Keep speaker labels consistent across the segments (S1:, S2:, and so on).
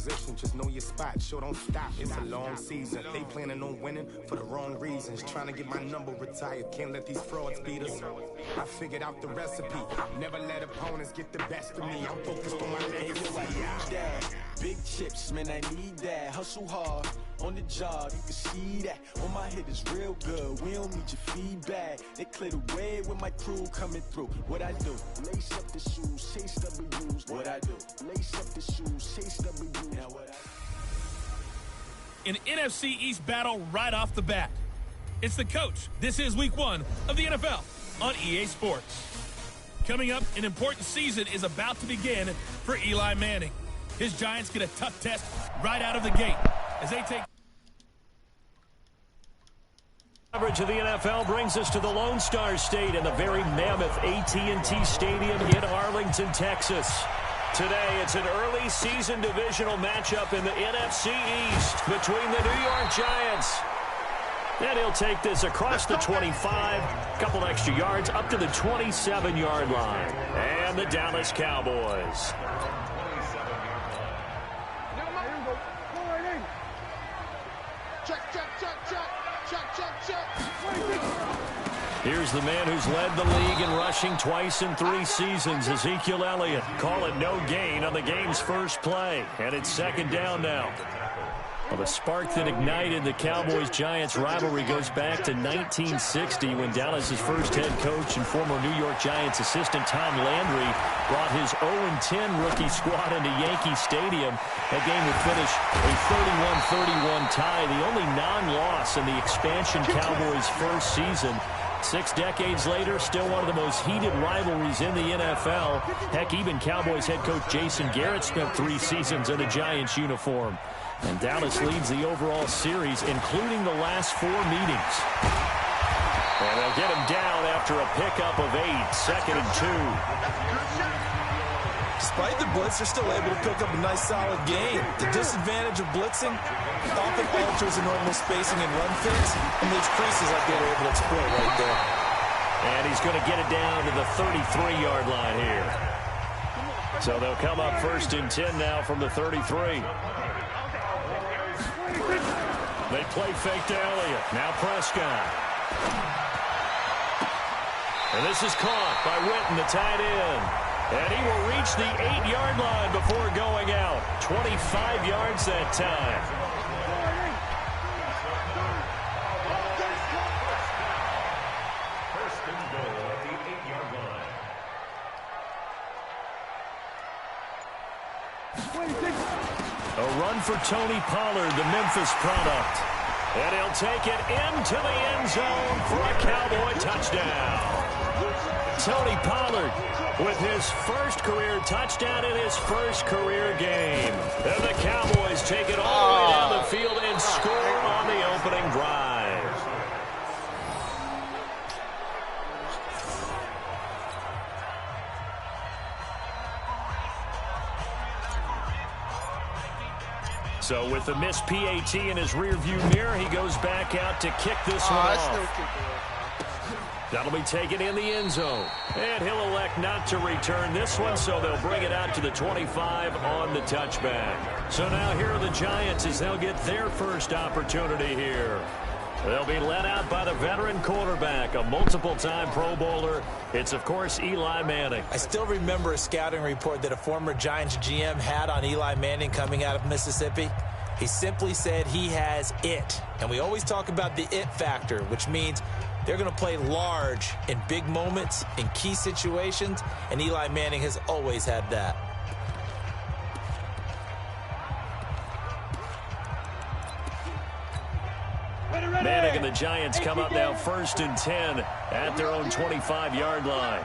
S1: position, just know your spot, sure don't stop. It's a long season, they planning on winning for the wrong reasons. Trying to get my number retired, can't let these frauds beat us. I figured out the recipe, never let opponents get the best of me. I'm focused on my legacy.
S2: Big chips, man, I need that. Hustle hard on the job, you can see that. On my head is real good, we don't need your feedback. They clear the way with my crew coming through. What I do? Lace up the shoes, chase W's. What I do? Lace up the shoes, chase W's. Now what I
S3: An NFC East battle right off the bat. It's the coach. This is week 1 of the NFL on EA Sports. Coming up, an important season is about to begin for Eli Manning. His Giants get a tough test right out of the gate as they take.
S4: Coverage of the NFL brings us to the Lone Star State and the very mammoth AT&T Stadium in Arlington, Texas. Today, it's an early season divisional matchup in the NFC East between the New York Giants. And he'll take this across the 25, a couple extra yards up to the 27-yard line. And the Dallas Cowboys. Here's the man who's led the league in rushing twice in 3 seasons, Ezekiel Elliott. Call it no gain on the game's first play, and it's second down now. Well, the spark that ignited the Cowboys-Giants rivalry goes back to 1960 when Dallas's first head coach and former New York Giants assistant Tom Landry brought his 0-10 rookie squad into Yankee Stadium. That game would finish a 31-31 tie, the only non-loss in the expansion Cowboys' first season. 6 decades later, still one of the most heated rivalries in the NFL. Heck, even Cowboys head coach Jason Garrett spent 3 seasons in a Giants uniform. And Dallas leads the overall series, including the last 4 meetings. And they'll get him down after a pickup of 8, second and 2.
S2: Despite the blitz, they're still able to pick up a nice, solid game. The disadvantage of blitzing often alters the normal spacing and run fits and leaves creases like they were able to exploit right there.
S4: And he's going to get it down to the 33-yard line here. So they'll come up first and 10 now from the 33. They play fake to Elliott. Now Prescott. And this is caught by Witten, the tight end. And he will reach the 8-yard line before going out. 25 yards that time.
S5: First and goal at the 8-yard line.
S4: A run for Tony Pollard, the Memphis product. And he'll take it into the end zone for a Cowboy touchdown. Tony Pollard with his first career touchdown in his first career game. And the Cowboys take it all the way down the field and score on the opening drive. So with the missed PAT in his rearview mirror, he goes back out to kick this one off. That'll be taken in the end zone. And he'll elect not to return this one, so they'll bring it out to the 25 on the touchback. So now here are the Giants as they'll get their first opportunity here. They'll be led out by the veteran quarterback, a multiple-time Pro Bowler. It's, of course, Eli Manning.
S2: I still remember a scouting report that a former Giants GM had on Eli Manning coming out of Mississippi. He simply said he has it. And we always talk about the it factor, which means they're going to play large in big moments, in key situations, and Eli Manning has always had that.
S4: Manning and the Giants come up now first and 10 at their own 25-yard line.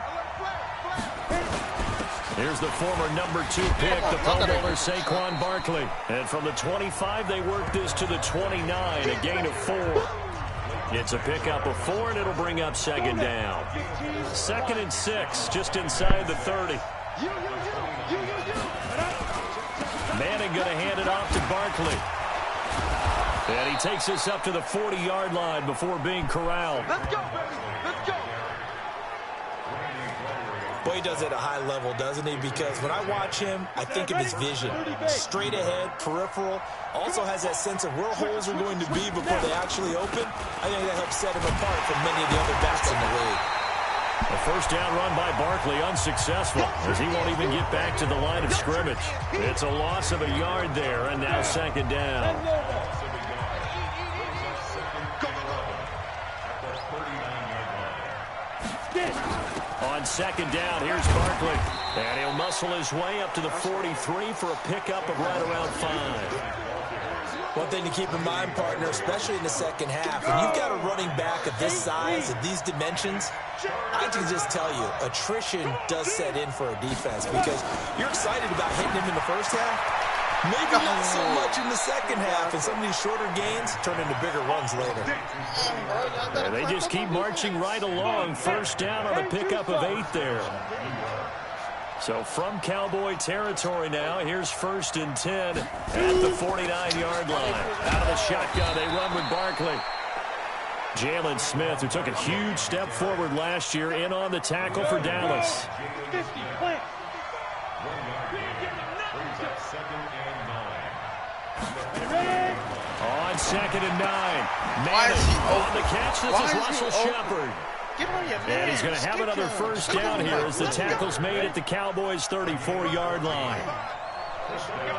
S4: Here's the former number 2 pick, the Pro Bowler Saquon Barkley. And from the 25, they work this to the 29, a gain of 4. It's a pickup of 4, and it'll bring up second down. Second and 6, just inside the 30. Manning going to hand it off to Barkley. And he takes us up to the 40-yard line before being corralled.
S2: Let's go, baby. Let's go.
S6: Boy, he does it at a high level, doesn't he? Because when I watch him, I think of his vision. Straight ahead, peripheral. Also has that sense of where holes are going to be before they actually open. I think that helps set him apart from many of the other backs in the league.
S4: A first down run by Barkley, unsuccessful, as he won't even get back to the line of scrimmage. It's a loss of a yard there, and now second down. On second down, here's Barkley. And he'll muscle his way up to the 43 for a pickup of right around 5.
S6: One thing to keep in mind, partner, especially in the second half, when you've got a running back of this size, of these dimensions, I can just tell you, attrition does set in for a defense because you're excited about hitting him in the first half. Maybe not so much in the second half, and some of these shorter gains turn into bigger runs later.
S4: And they just keep marching right along. First down on a pickup of 8 there. So from Cowboy territory now, here's 1st and 10 at the 49-yard line. Out of the shotgun, they run with Barkley. Jalen Smith, who took a huge step forward last year, in on the tackle for Dallas. On 2nd and 9. Manning on the catch. This is Russell Shepard. And he's going to have another first down here as the tackle's made at the Cowboys' 34-yard line.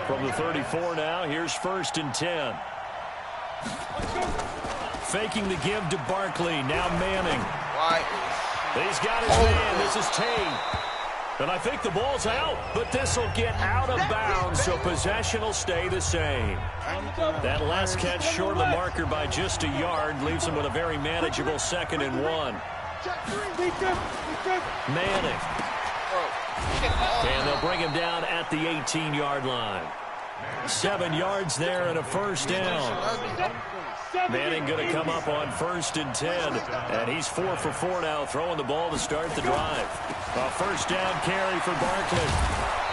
S4: From the 34 now, here's 1st and 10. Faking the give to Barkley. Now Manning. He's got his man. This is Tate. And I think the ball's out, but this will get out of bounds, so possession will stay the same. That last catch short of the marker by just a yard leaves him with a very manageable 2nd and 1. Manning. And they'll bring him down at the 18-yard line. 7 yards there and a first down. Manning going to come up on 1st and 10. And he's 4 for 4 now, throwing the ball to start the drive. A first down carry for Barkley.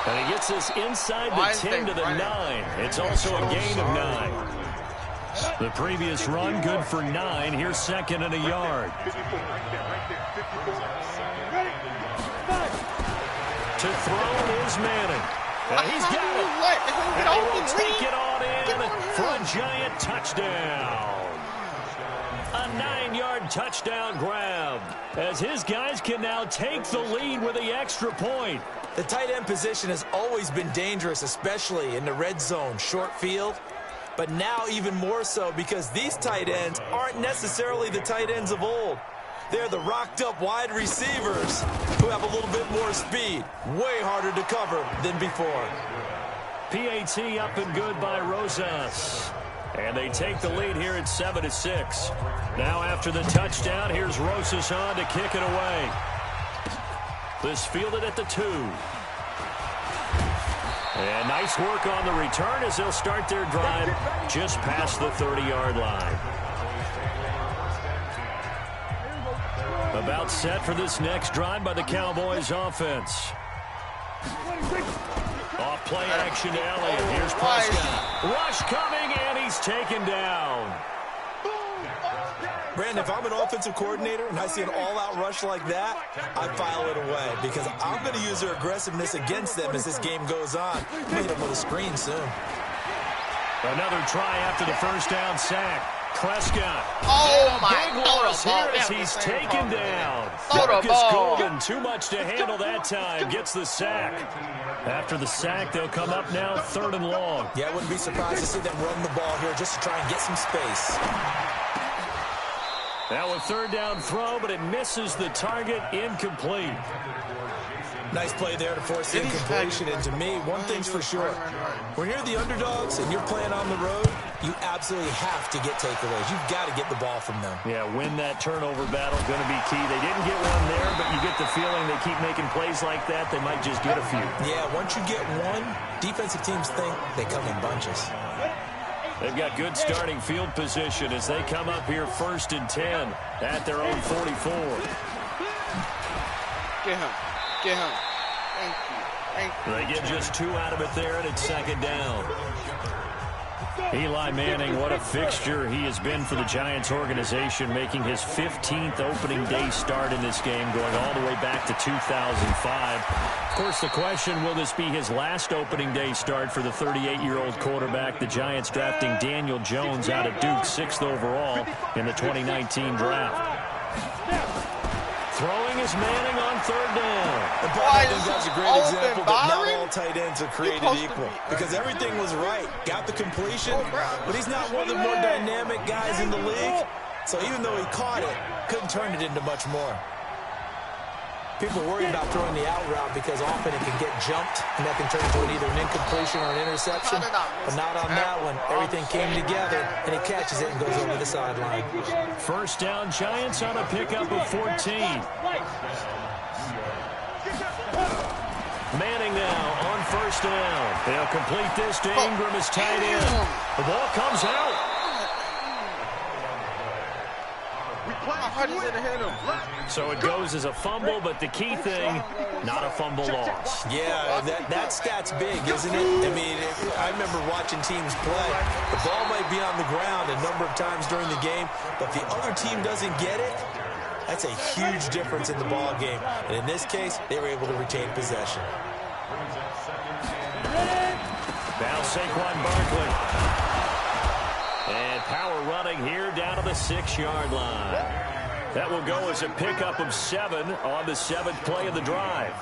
S4: And he gets this inside the 10 to the 9. It's also a gain of 9. The previous run, good for 9. Here's 2nd and a yard. To throw is Manning. And he's got it. And he will take it on in for a giant touchdown. A 9-yard touchdown grab, as his guys can now take the lead with the extra point.
S6: The tight end position has always been dangerous, especially in the red zone, short field. But now even more so because these tight ends aren't necessarily the tight ends of old. They're the rocked-up wide receivers who have a little bit more speed. Way harder to cover than before.
S4: PAT up and good by Rosas. And they take the lead here at 7-6. Now after the touchdown, here's Rosas on to kick it away. This fielded at the 2. And nice work on the return as they'll start their drive just past the 30-yard line. About set for this next drive by the Cowboys offense. Off play action to Elliott. Here's Prescott. Rush coming, and he's taken down.
S6: Brandon, if I'm an offensive coordinator and I see an all-out rush like that, I file it away because I'm going to use their aggressiveness against them as this game goes on. I'm going to hit them with a screen soon.
S4: Another try after the first down sack. Prescott.
S7: Oh, my
S4: big loss here as he's taken down. Marcus Golden, too much to handle that time, gets the sack. After the sack, they'll come up now 3rd and long.
S6: Yeah, I wouldn't be surprised to see them run the ball here just to try and get some space.
S4: Now a 3rd down throw, but it misses the target, incomplete.
S6: Nice play there to force the incompletion. And to me, one thing's for sure. When you're the underdogs and you're playing on the road, you absolutely have to get takeaways. You've got to get the ball from them.
S4: Yeah, win that turnover battle, going to be key. They didn't get one there, but you get the feeling they keep making plays like that, they might just get a few.
S6: Yeah, once you get one, defensive teams think they come in bunches.
S4: They've got good starting field position as they come up here 1st and 10 at their own 44.
S7: Get him. Get him. Thank you.
S4: They get just 2 out of it there, and it's 2nd down. Eli Manning, what a fixture he has been for the Giants organization, making his 15th opening day start in this game, going all the way back to 2005. Of course, the question, will this be his last opening day start for the 38-year-old quarterback? The Giants drafting Daniel Jones out of Duke, 6th overall in the 2019 draft. Throwing is Manning on 3rd down.
S6: I think that's a great example that not all tight ends are created equal, because everything was right. Got the completion, but he's not one of the more dynamic guys in the league. So even though he caught it, couldn't turn it into much more. People worry about throwing the out route because often it can get jumped, and that can turn into either an incompletion or an interception. But not on that one. Everything came together, and he catches it and goes over the sideline.
S4: 1st down, Giants on a pickup of 14. Manning now on 1st down. They'll complete this to Ingram as tight end. The ball comes out. So it goes as a fumble, but the key thing, not a fumble loss.
S6: Yeah, that stat's big, isn't it? I mean, I remember watching teams play. The ball might be on the ground a number of times during the game, but if the other team doesn't get it, that's a huge difference in the ball game. And in this case, they were able to retain possession.
S4: Now Saquon Barkley. And power running here down to the 6-yard line. That will go as a pickup of 7 on the 7th play of the drive.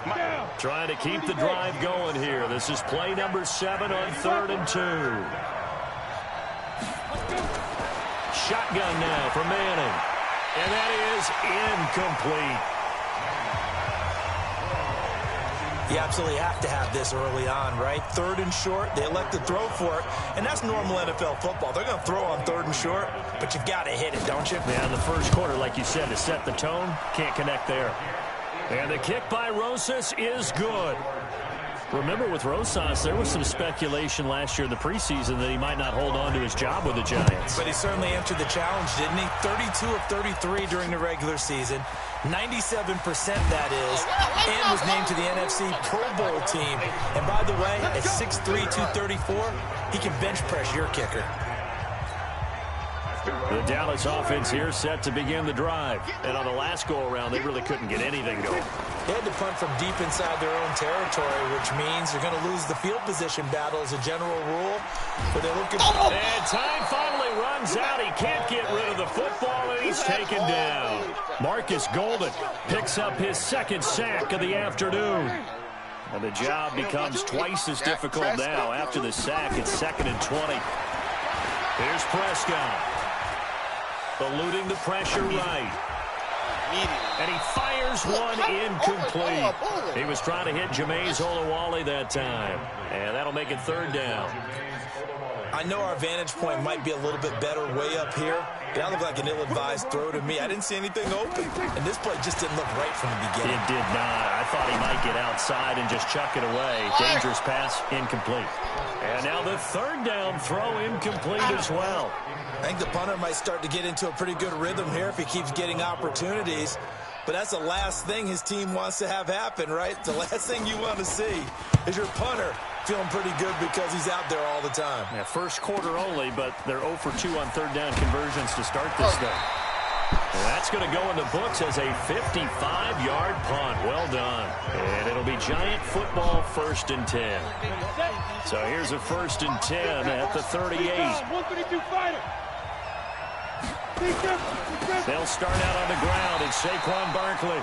S4: Trying to keep the drive going here. This is play number 7 on 3rd and 2. Shotgun now for Manning. And that is incomplete.
S6: You absolutely have to have this early on, right? 3rd and short, they elect to throw for it, and that's normal NFL football. They're going to throw on 3rd and short, but you've got to hit it, don't you?
S4: Yeah, in the first quarter, like you said, to set the tone, can't connect there. And the kick by Rosas is good. Remember, with Rosas, there was some speculation last year in the preseason that he might not hold on to his job with the Giants.
S6: But he certainly answered the challenge, didn't he? 32 of 33 during the regular season. 97% that is, and was named to the NFC Pro Bowl team. And by the way, at 6'3", 234, he can bench press your kicker.
S4: The Dallas offense here set to begin the drive. And on the last go-around, they really couldn't get anything going.
S6: They had to punt from deep inside their own territory, which means they're going to lose the field position battle as a general rule. But they're looking for...
S4: And time finally runs out. He can't get rid of the football, and he's taken down. Marcus Golden picks up his 2nd sack of the afternoon. And the job becomes twice as difficult now. After the sack, it's 2nd and 20. Here's Prescott. Eluding the pressure right. And he fires one incomplete. He was trying to hit Jameis Olawale that time. And that'll make it 3rd down.
S6: I know our vantage point might be a little bit better way up here. That looked like an ill-advised throw to me. I didn't see anything open. And this play just didn't look right from the beginning.
S4: It did not. I thought he might get outside and just chuck it away. Dangerous pass, incomplete. And now the 3rd down throw incomplete as well.
S6: I think the punter might start to get into a pretty good rhythm here if he keeps getting opportunities. But that's the last thing his team wants to have happen, right? The last thing you want to see is your punter feeling pretty good because he's out there all the time.
S4: Yeah, first quarter only, but they're 0 for 2 on 3rd down conversions to start this thing. And that's going to go in the books as a 55-yard punt. Well done. And it'll be Giant football 1st and 10. So here's a 1st and 10 at the 38. They'll start out on the ground. It's Saquon Barkley.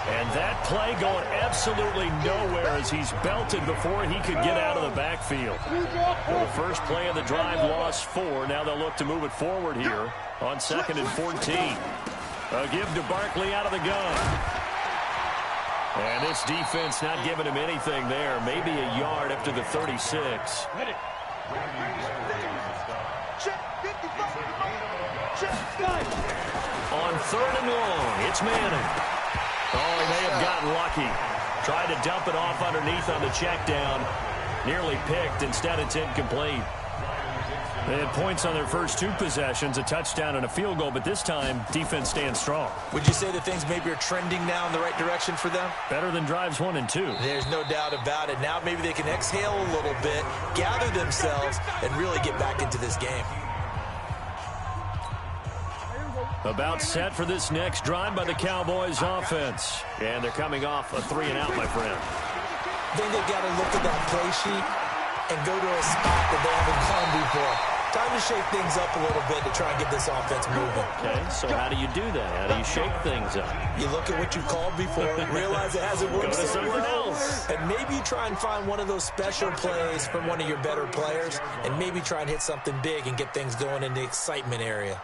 S4: And that play going absolutely nowhere as he's belted before he could get out of the backfield. Well, the first play of the drive lost 4. Now they'll look to move it forward here on 2nd and 14. A give to Barkley out of the gun. And this defense not giving him anything there. Maybe a yard up to the 36. On 3rd and long, it's Manning. Oh, he may have gotten lucky. Tried to dump it off underneath on the check down. Nearly picked. Instead, it's incomplete. They had points on their first 2 possessions, a touchdown and a field goal, but this time, defense stands strong.
S6: Would you say that things maybe are trending now in the right direction for them?
S4: Better than drives 1 and 2.
S6: There's no doubt about it. Now maybe they can exhale a little bit, gather themselves, and really get back into this game.
S4: About set for this next drive by the Cowboys offense. And they're coming off a 3-and-out, my friend.
S6: I think they've got to look at that play sheet and go to a spot that they haven't gone before. Time to shake things up a little bit to try and get this offense moving.
S4: Okay, so how do you do that? How do you shake things up?
S6: You look at what you called before, realize it hasn't worked
S4: Go to
S6: so
S4: something
S6: well,
S4: else.
S6: and maybe try and find one of those special plays from one of your better players, and maybe try and hit something big and get things going in the excitement area.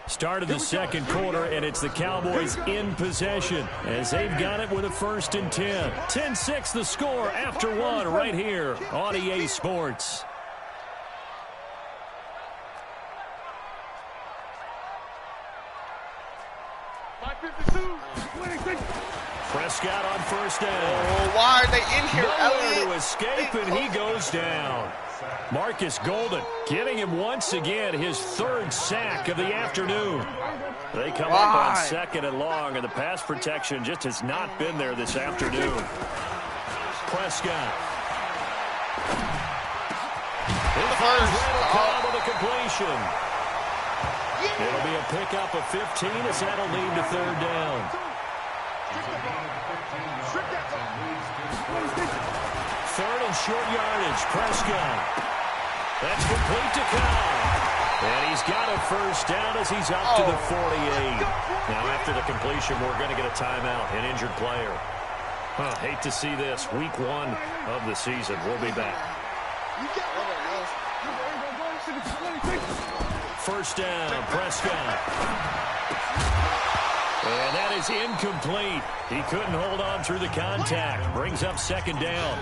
S4: Start of the second quarter, and it's the Cowboys in possession as they've got it with a 1st and 10. 10-6 the score after 1 right here on EA Sports. Prescott on 1st down.
S7: Oh, why are they in here,
S4: Nowhere
S7: Elliott?
S4: to escape, and he goes down. Marcus Golden getting him once again his 3rd sack of the afternoon. They come up on 2nd and long, and the pass protection just has not been there this afternoon. Prescott.
S7: The first.
S4: Call to the completion. It'll be a pickup of 15 as that'll lead to 3rd down. 3rd and short yardage. Prescott. That's complete to Cobb. And he's got a 1st down as he's up to the 48. Now after the completion, we're going to get a timeout, an injured player. Hate to see this. Week 1 of the season. We'll be back. 1st down, Prescott. And that is incomplete. He couldn't hold on through the contact. Brings up 2nd down.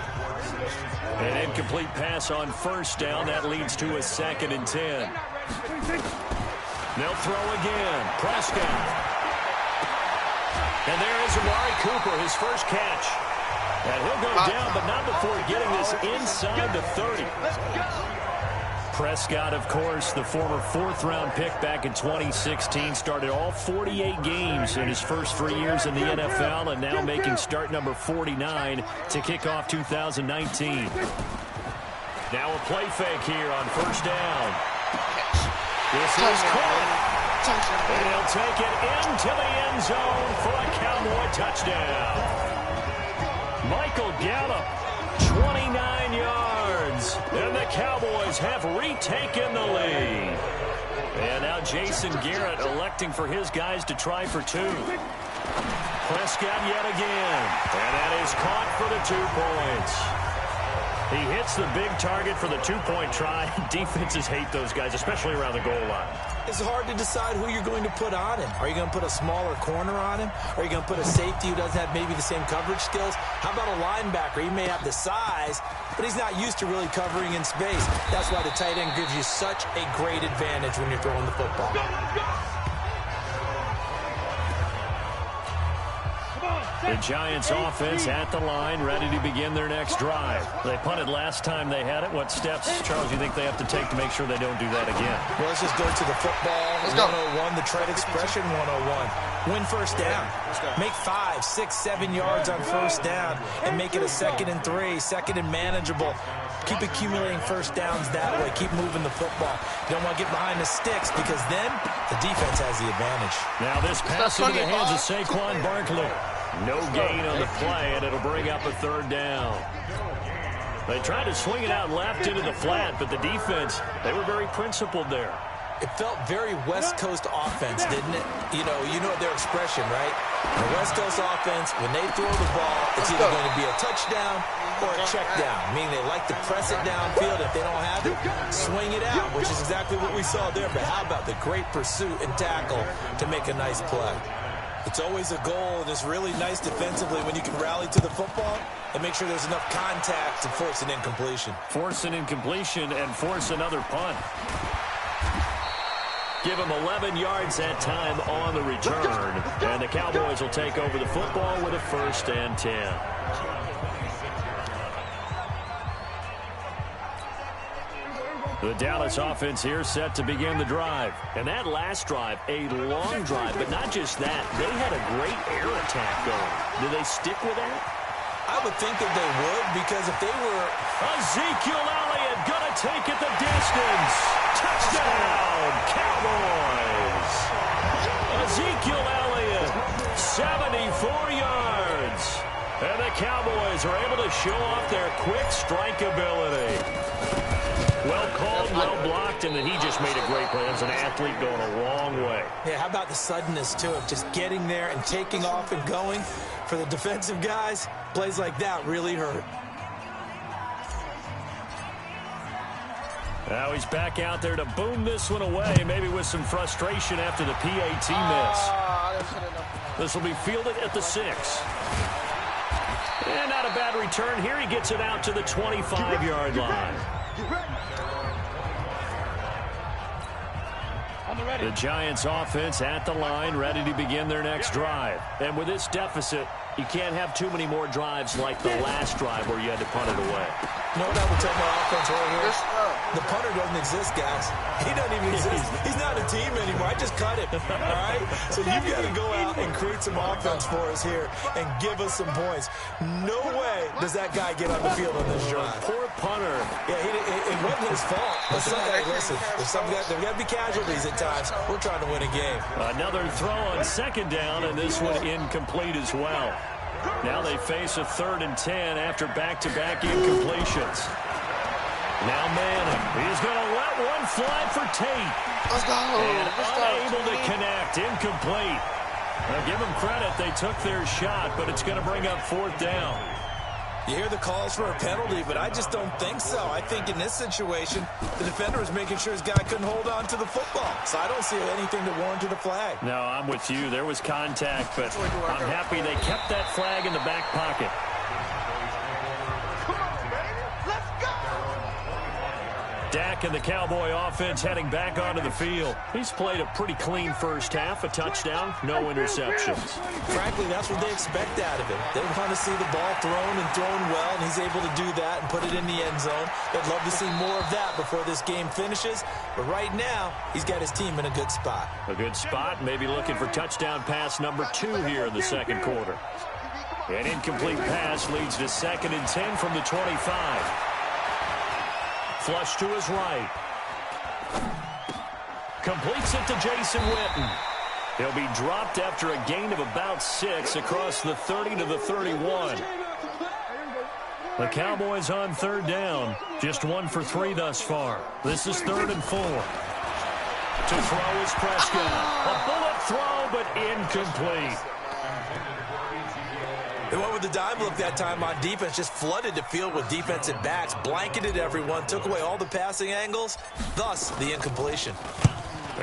S4: An incomplete pass on 1st down. That leads to a 2nd and 10. They'll throw again. Prescott. And there is Amari Cooper, his 1st catch. And he'll go down, but not before getting this inside the 30. Prescott, of course, the former 4th-round pick back in 2016, started all 48 games in his first 3 years in the NFL, and now making start number 49 to kick off 2019. Now a play fake here on 1st down. This is caught. And he'll take it into the end zone for a Cowboy touchdown. Michael Gallup, 29 yards. And the Cowboys have retaken the lead. And now Jason Garrett electing for his guys to try for 2. Prescott yet again. And that is caught for the 2 points. He hits the big target for the 2-point try. Defenses hate those guys, especially around the goal line.
S6: It's hard to decide who you're going to put on him. Are you going to put a smaller corner on him? Are you going to put a safety who doesn't have maybe the same coverage skills? How about a linebacker? He may have the size, but he's not used to really covering in space. That's why the tight end gives you such a great advantage when you're throwing the football.
S4: The Giants offense at the line, ready to begin their next drive. They punted last time they had it. What steps, Charles, do you think they have to take to make sure they don't do that again?
S6: Well, let's just go to the football.
S7: Let's go.
S6: 101, the trade expression 101. Win 1st down. Make 5, 6, 7 yards on 1st down and make it a 2nd and 3, 2nd and manageable. Keep accumulating 1st downs that way. Keep moving the football. You don't want to get behind the sticks because then the defense has the advantage.
S4: Now this pass into the hands of Saquon Barkley. No gain on the play, and it'll bring up a 3rd down. They tried to swing it out left into the flat, but the defense, they were very principled there.
S6: It felt very West Coast offense, didn't it? You know their expression, right? The West Coast offense, when they throw the ball, it's either going to be a touchdown or a check down, meaning they like to press it downfield. If they don't have it, swing it out, which is exactly what we saw there. But how about the great pursuit and tackle to make a nice play? It's always a goal, and it's really nice defensively when you can rally to the football and make sure there's enough contact to force an incompletion.
S4: Force an incompletion and force another punt. Give him 11 yards that time on the return. And the Cowboys will take over the football with a 1st and 10. The Dallas offense here set to begin the drive. And that last drive, a long drive, but not just that. They had a great air attack going. Do they stick with that?
S6: I would think that they would, because if they were...
S4: Ezekiel Elliott gonna take it the distance. Touchdown, Cowboys. Ezekiel Elliott, 74 yards. And the Cowboys are able to show off their quick strike ability. Well called, well blocked, and then he just made a great play. As an athlete going a long way.
S6: Yeah, how about the suddenness to it? Just getting there and taking off and going. For the defensive guys, plays like that really hurt.
S4: Now he's back out there to boom this one away, maybe with some frustration after the PAT miss. This will be fielded at the 6. And not a bad return here. He gets it out to the 25-yard line. The Giants offense at the line, ready to begin their next drive. And with this deficit, you can't have too many more drives like the last drive where you had to punt it away.
S6: You know what I would tell my offense right here? The punter doesn't exist, guys. He doesn't even exist. He's not a team anymore. I just cut him, all right? So you've got to go out and create some offense for us here and give us some points. No way does that guy get on the field on this drive.
S4: Poor punter.
S6: Yeah, it wasn't his fault. Listen, there's got to be casualties at times. We're trying to win a game.
S4: Another throw on 2nd down, and this one incomplete as well. Now they face a 3rd and 10 after back-to-back incompletions. Now Manning. He's going to let one fly for Tate.
S7: Let's go.
S4: And unable to connect. Incomplete. Now give them credit. They took their shot, but it's going to bring up 4th down.
S6: You hear the calls for a penalty, but I just don't think so. I think in this situation, the defender was making sure his guy couldn't hold on to the football. So I don't see anything that warranted a flag.
S4: No, I'm with you. There was contact, but I'm happy they kept that flag in the back pocket. Dak and the Cowboy offense heading back onto the field. He's played a pretty clean first half, a touchdown, no interceptions.
S6: Frankly, that's what they expect out of him. They want to see the ball thrown and thrown well, and he's able to do that and put it in the end zone. They'd love to see more of that before this game finishes. But right now, he's got his team in a good spot.
S4: A good spot, maybe looking for touchdown pass number 2 here in the 2nd quarter. An incomplete pass leads to 2nd and 10 from the 25. Flush to his right. Completes it to Jason Witten. He'll be dropped after a gain of about 6 across the 30 to the 31. The Cowboys on 3rd down. Just 1 for 3 thus far. This is 3rd and 4. To throw is Prescott. A bullet throw, but incomplete.
S6: They went with the dime look that time on defense, just flooded the field with defensive backs, blanketed everyone, took away all the passing angles, thus the incompletion.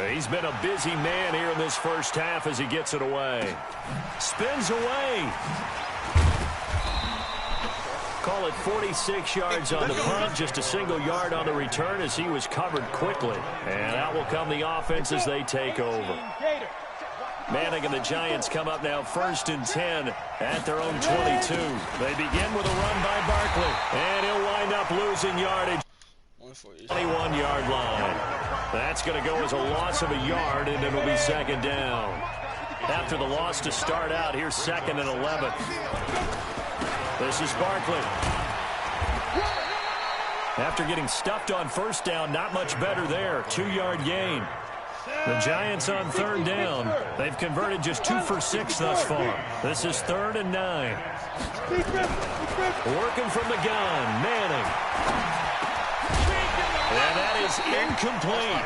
S4: He's been a busy man here in this first half as he gets it away. Spins away. Call it 46 yards on the punt, just a single yard on the return as he was covered quickly. And out will come the offense as they take over. Manning and the Giants come up now 1st and 10 at their own 22. They begin with a run by Barkley, and he'll wind up losing yardage. 21-yard line. That's going to go as a loss of a yard, and it'll be 2nd down. After the loss to start out, here's 2nd and 11. This is Barkley. After getting stuffed on 1st down, not much better there. 2-yard gain. The Giants on 3rd down. They've converted just 2 for 6 thus far. This is 3rd and 9. Working from the gun, Manning. And that is incomplete.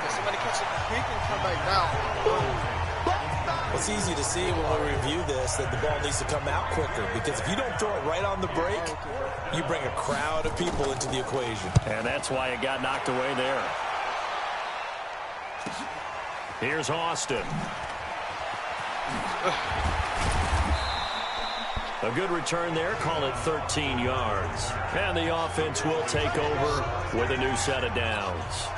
S6: It's easy to see when we review this that the ball needs to come out quicker, because if you don't throw it right on the break, you bring a crowd of people into the equation.
S4: And that's why it got knocked away there. Here's Austin. A good return there, call it 13 yards. And the offense will take over with a new set of downs.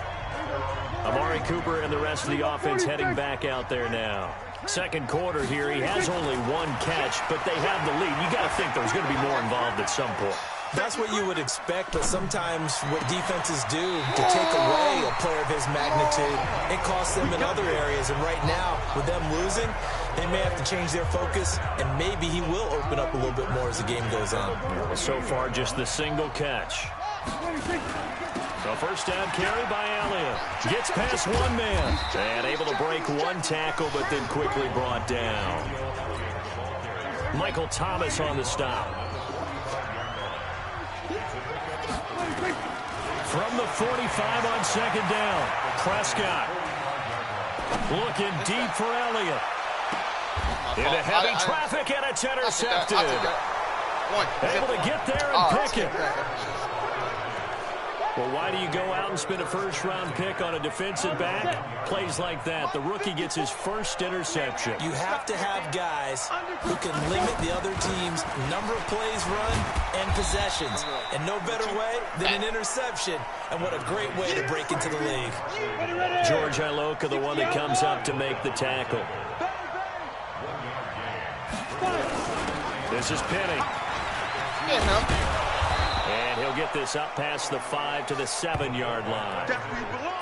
S4: Amari Cooper and the rest of the offense heading back out there now. Second quarter here, he has only one catch, but they have the lead. You got to think there's going to be more involved at some point.
S6: That's what you would expect, but sometimes what defenses do to take away a player of his magnitude, it costs them in other areas. And right now, with them losing, they may have to change their focus, and maybe he will open up a little bit more as the game goes on.
S4: So far, just the single catch. So first down carry by Elliott. Gets past one man. And able to break one tackle, but then quickly brought down. Michael Thomas on the stop. From the 45 on second down. Prescott. Looking deep for Elliott. Into heavy traffic, and it's intercepted. Able to get there and pick it. Well, why do you go out and spend a first-round pick on a defensive back? Plays like that. The rookie gets his first interception.
S6: You have to have guys who can limit the other team's number of plays run and possessions. And no better way than an interception. And what a great way to break into the league.
S4: George Iloka, the one that comes up to make the tackle. This is Penny. And he'll get this up past the 5 to the 7-yard line.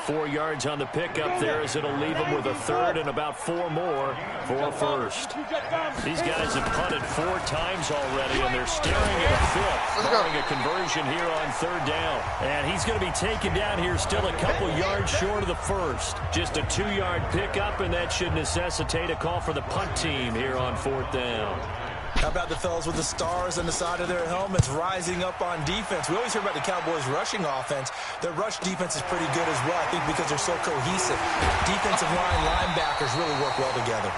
S4: 4 yards on the pickup there as it'll leave him with a third and about 4 more for a first. These guys have punted 4 times already, and they're staring at a fifth, barring a conversion here on third down. And he's going to be taken down here still a couple yards short of the first. Just a 2-yard pickup, and that should necessitate a call for the punt team here on fourth down.
S6: How about the fellas with the stars on the side of their helmets rising up on defense? We always hear about the Cowboys' rushing offense. Their rush defense is pretty good as well, I think, because they're so cohesive. Defensive line linebackers really work well together.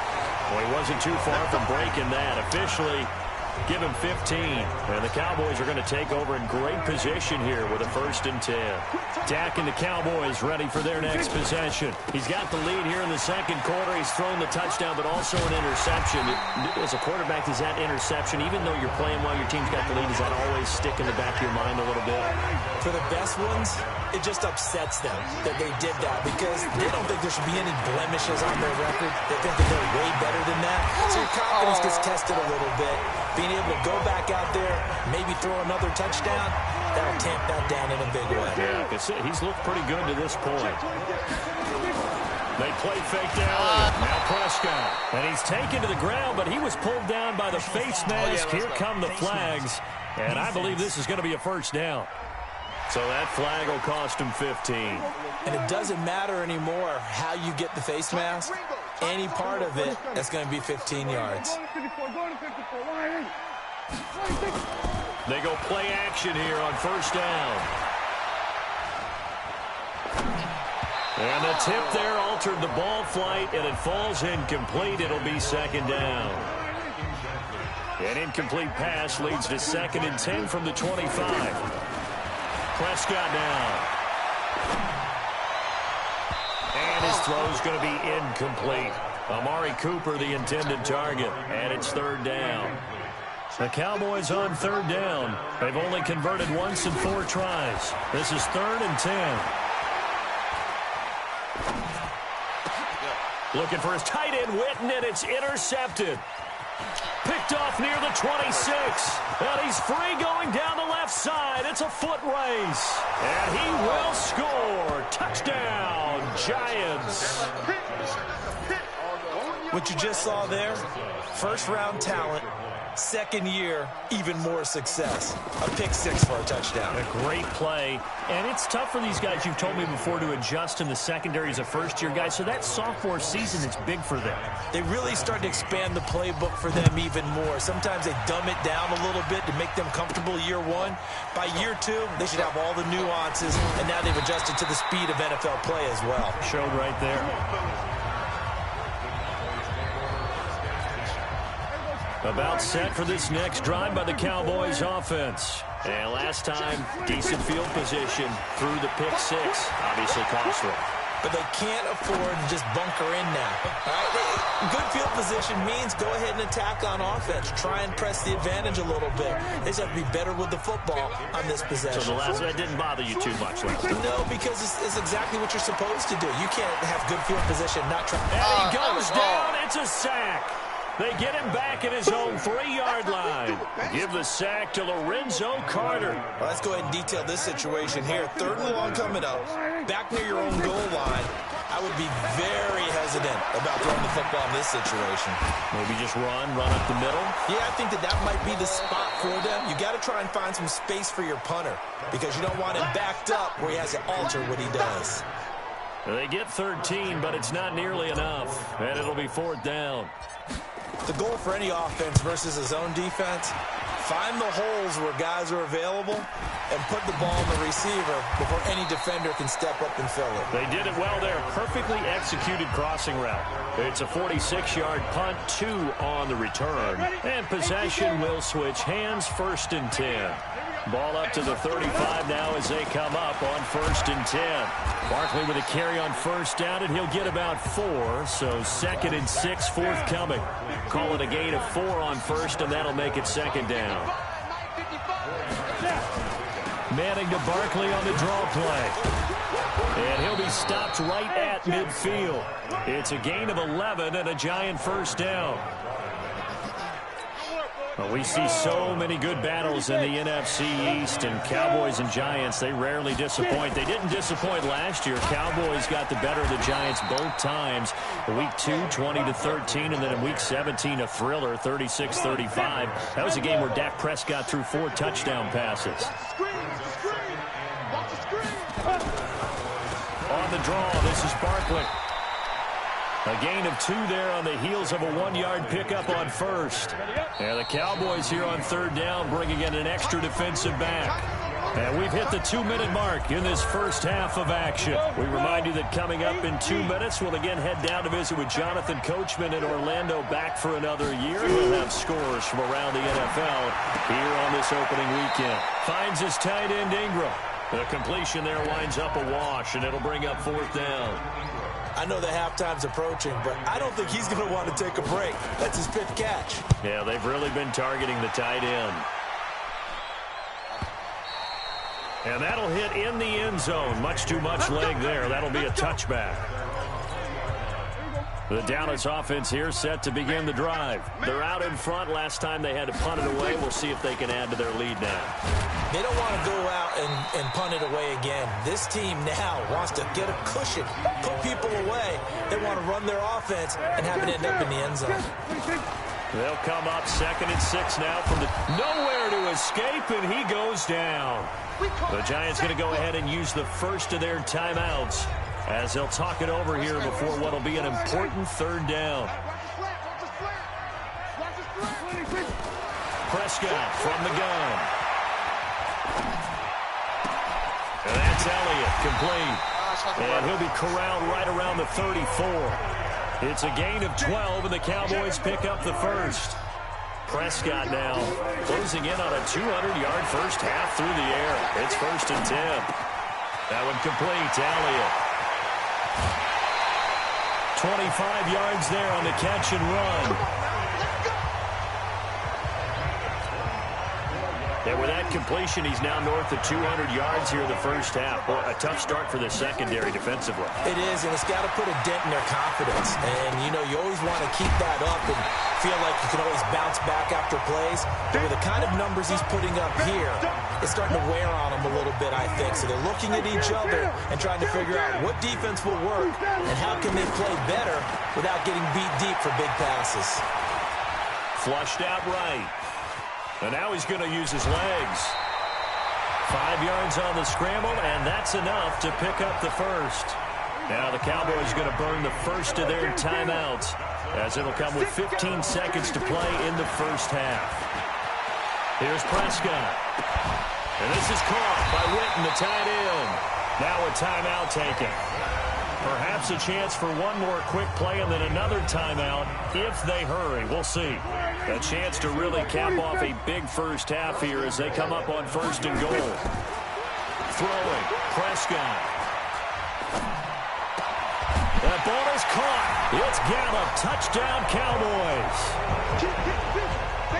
S4: Well, he wasn't too far from breaking that. Officially, give him 15. And the Cowboys are going to take over in great position here with a 1st and 10. Dak and the Cowboys ready for their next possession. He's got the lead here in the second quarter. He's thrown the touchdown, but also an interception. As a quarterback, does that interception, even though you're playing while your team's got the lead, does that always stick in the back of your mind a little bit?
S6: For the best ones, it just upsets them that they did that because they don't think there should be any blemishes on their record. They think that they're way better than that. So your confidence gets tested a little bit. Being able to go back out there, maybe throw another touchdown, that'll tamp that down in a big way.
S4: Yeah, he's looked pretty good to this point. They play fake to Elliott. Now Prescott. And he's taken to the ground, but he was pulled down by the face mask. Here come the flags. And I believe this is going to be a first down. So that flag will cost him 15.
S6: And it doesn't matter anymore how you get the face mask. Any part of it, that's going to be 15 yards.
S4: They go play action here on first down. And the tip there altered the ball flight, and it falls incomplete. It'll be second down. An incomplete pass leads to 2nd and 10 from the 25. Prescott now. And his throw's going to be incomplete. Amari Cooper, the intended target, and it's third down. The Cowboys on third down. They've only converted once in 4 tries. This is 3rd and 10. Looking for his tight end, Witten, and it's intercepted. Picked off near the 26. And he's free going down the left side. It's a foot race. And he will score. Touchdown, Giants.
S6: What you just saw there, first-round talent, second year, even more success. A pick 6 for a touchdown.
S4: A great play. And it's tough for these guys, you've told me before, to adjust in the secondary as a first-year guy. So that sophomore season is big for them.
S6: They really start to expand the playbook for them even more. Sometimes they dumb it down a little bit to make them comfortable year 1. By year 2, they should have all the nuances, and now they've adjusted to the speed of NFL play as well.
S4: Showed right there. About set for this next drive by the Cowboys offense. And last time, decent field position through the pick 6. Obviously costly.
S6: but they can't afford to just bunker in now. All right? Good field position means go ahead and attack on offense. Try and press the advantage a little bit. They just have to be better with the football on this possession.
S4: So the last one didn't bother you too much, Lance?
S6: No, because it's exactly what you're supposed to do. You can't have good field position, not try.
S4: And he goes down. It's a sack. They get him back at his own 3-yard line. Give the sack to Lorenzo Carter.
S6: Well, let's go ahead and detail this situation here. 3rd and long coming up. Back near your own goal line. I would be very hesitant about throwing the football in this situation.
S4: Maybe just run up the middle.
S6: Yeah, I think that might be the spot for them. You got to try and find some space for your punter because you don't want him backed up where he has to alter what he does.
S4: They get 13, but it's not nearly enough, and it'll be 4th down.
S6: The goal for any offense versus a zone defense, find the holes where guys are available and put the ball in the receiver before any defender can step up and fill it.
S4: They did it well there. Perfectly executed crossing route. It's a 46-yard punt, 2 on the return. And possession will switch hands, 1st and 10. Ball up to the 35 now as they come up on 1st and 10. Barkley with a carry on 1st down, and he'll get about 4. So 2nd and 6 forthcoming. Call it a gain of 4 on 1st, and that'll make it 2nd down. Manning to Barkley on the draw play. And he'll be stopped right at midfield. It's a gain of 11 and a Giant 1st down. Well, we see so many good battles in the NFC East, and Cowboys and Giants, they rarely disappoint. They didn't disappoint last year. Cowboys got the better of the Giants both times. Week 2, 20-13, and then in Week 17, a thriller, 36-35. That was a game where Dak Prescott threw 4 touchdown passes. On the draw, this is Barkley. A gain of 2 there on the heels of a 1-yard pickup on 1st. And the Cowboys here on 3rd down bringing in an extra defensive back. And we've hit the 2-minute mark in this first half of action. We remind you that coming up in 2 minutes, we'll again head down to visit with Jonathan Coachman in Orlando, back for another year. We'll have scores from around the NFL here on this opening weekend. Finds his tight end Ingram. The completion there winds up a wash, and it'll bring up 4th down.
S6: I know the halftime's approaching, but I don't think he's going to want to take a break. That's his 5th catch.
S4: Yeah, they've really been targeting the tight end. And that'll hit in the end zone. Much too much leg there. That'll be a touchback. The Dallas offense here set to begin the drive. They're out in front. Last time they had to punt it away. We'll see if they can add to their lead now.
S6: They don't want to go out and punt it away again. This team now wants to get a cushion, put people away. They want to run their offense and have it end up in the end zone.
S4: They'll come up 2nd and 6 now from the nowhere to escape, and he goes down. The Giants going to go ahead and use the first of their timeouts as they'll talk it over here before what will be an important 3rd down. Prescott from the gun. And that's Elliott, complete. And he'll be corralled right around the 34. It's a gain of 12, and the Cowboys pick up the 1st. Prescott now closing in on a 200-yard first half through the air. It's 1st and 10. That one complete to Elliott. 25 yards there on the catch and run. And with that completion, he's now north of 200 yards here in the first half. Boy, a tough start for the secondary defensively.
S6: It is, and it's got to put a dent in their confidence. And, you know, you always want to keep that up and feel like you can always bounce back after plays. But with the kind of numbers he's putting up here, it's starting to wear on them a little bit, I think. So they're looking at each other and trying to figure out what defense will work and how can they play better without getting beat deep for big passes.
S4: Flushed out right. And now he's going to use his legs. 5 yards on the scramble, and that's enough to pick up the 1st. Now the Cowboys going to burn the first of their timeouts as it'll come with 15 seconds to play in the first half. Here's Prescott. And this is caught by Witten, the tight end. Now a timeout taken. Perhaps a chance for one more quick play and then another timeout if they hurry. We'll see. A chance to really cap off a big first half here as they come up on 1st and goal. Throwing, Prescott. ball is caught. It's Gallup. Touchdown, Cowboys.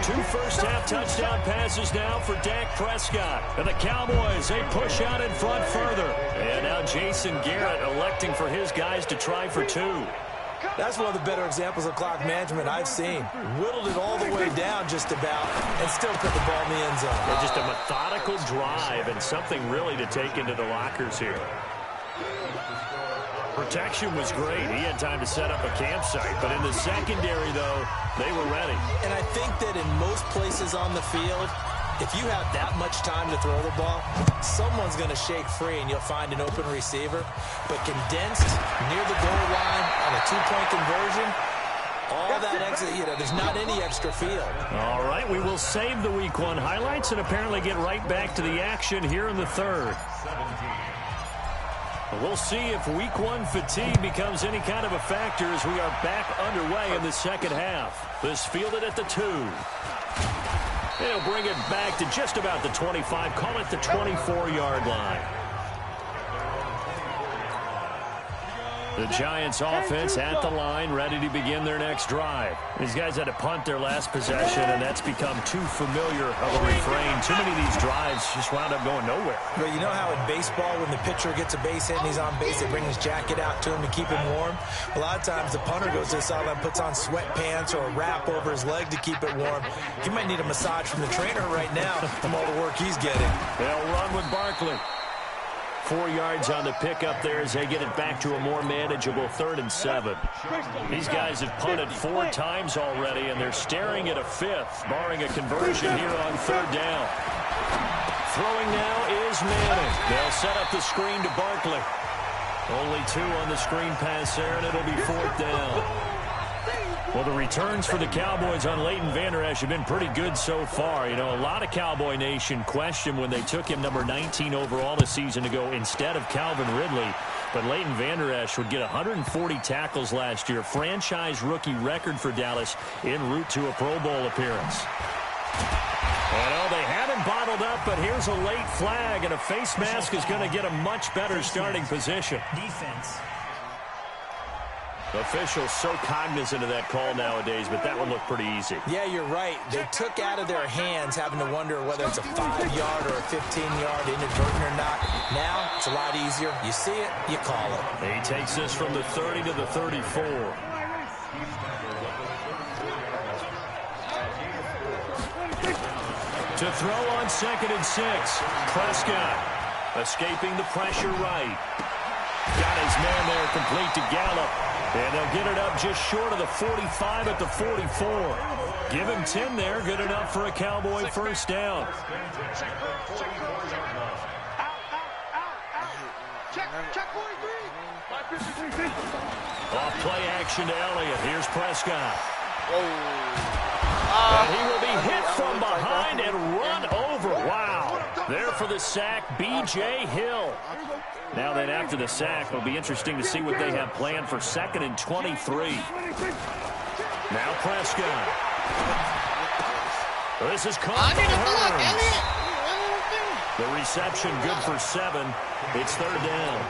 S4: 2 first-half touchdown passes now for Dak Prescott. And the Cowboys, they push out in front further. And now Jason Garrett electing for his guys to try for 2.
S6: That's one of the better examples of clock management I've seen. Whittled it all the way down just about and still put the ball in the end zone.
S4: Yeah, just a methodical drive and something really to take into the lockers here. Protection was great. He had time to set up a campsite. But in the secondary, though, they were ready.
S6: And I think that in most places on the field, if you have that much time to throw the ball, someone's going to shake free and you'll find an open receiver. But condensed near the goal line on a 2-point conversion, all that extra, there's not any extra field.
S4: All right, we will save the Week 1 highlights and apparently get right back to the action here in the third. We'll see if Week 1 fatigue becomes any kind of a factor as we are back underway in the second half. This fielded at the 2. They'll bring it back to just about the 25, call it the 24-yard line. The Giants offense at the line, ready to begin their next drive. These guys had to punt their last possession, and that's become too familiar of a refrain. Too many of these drives just wound up going nowhere.
S6: But you know how in baseball, when the pitcher gets a base hit and he's on base, they bring his jacket out to him to keep him warm? A lot of times the punter goes to the sideline, puts on sweatpants or a wrap over his leg to keep it warm. He might need a massage from the trainer right now from all the work he's getting.
S4: They'll run with Barkley. 4 yards on the pickup there as they get it back to a more manageable 3rd and 7. These guys have punted 4 times already, and they're staring at a 5th, barring a conversion here on 3rd down. Throwing now is Manning. They'll set up the screen to Barkley. Only 2 on the screen pass there, and it'll be 4th down. Well, the returns for the Cowboys on Leighton Vander Esch have been pretty good so far. You know, a lot of Cowboy Nation questioned when they took him number 19 overall a season ago instead of Calvin Ridley. But Leighton Vander Esch would get 140 tackles last year, franchise rookie record for Dallas en route to a Pro Bowl appearance. And they had him bottled up, but here's a late flag, and a face mask is going to get a much better starting position.
S8: Defense.
S4: Officials so cognizant of that call nowadays, but that would look pretty easy.
S6: Yeah, you're right. They took out of their hands having to wonder whether it's a 5-yard or a 15-yard inadvertent or not. Now, it's a lot easier. You see it, you call it.
S4: He takes this from the 30 to the 34. To throw on 2nd and 6. Prescott escaping the pressure right. Got his man there complete to Gallup. And they'll get it up just short of the 45 at the 44. Give him 10 there. Good enough for a Cowboy first down. Off play action to Elliott. Here's Prescott. And he will be hit from behind and run over. Wow. There for the sack, B.J. Hill. Now then, after the sack, it'll be interesting to see what they have planned for 2nd and 23. Now Prescott. This is caught by Hurns. The reception good for 7. It's 3rd down.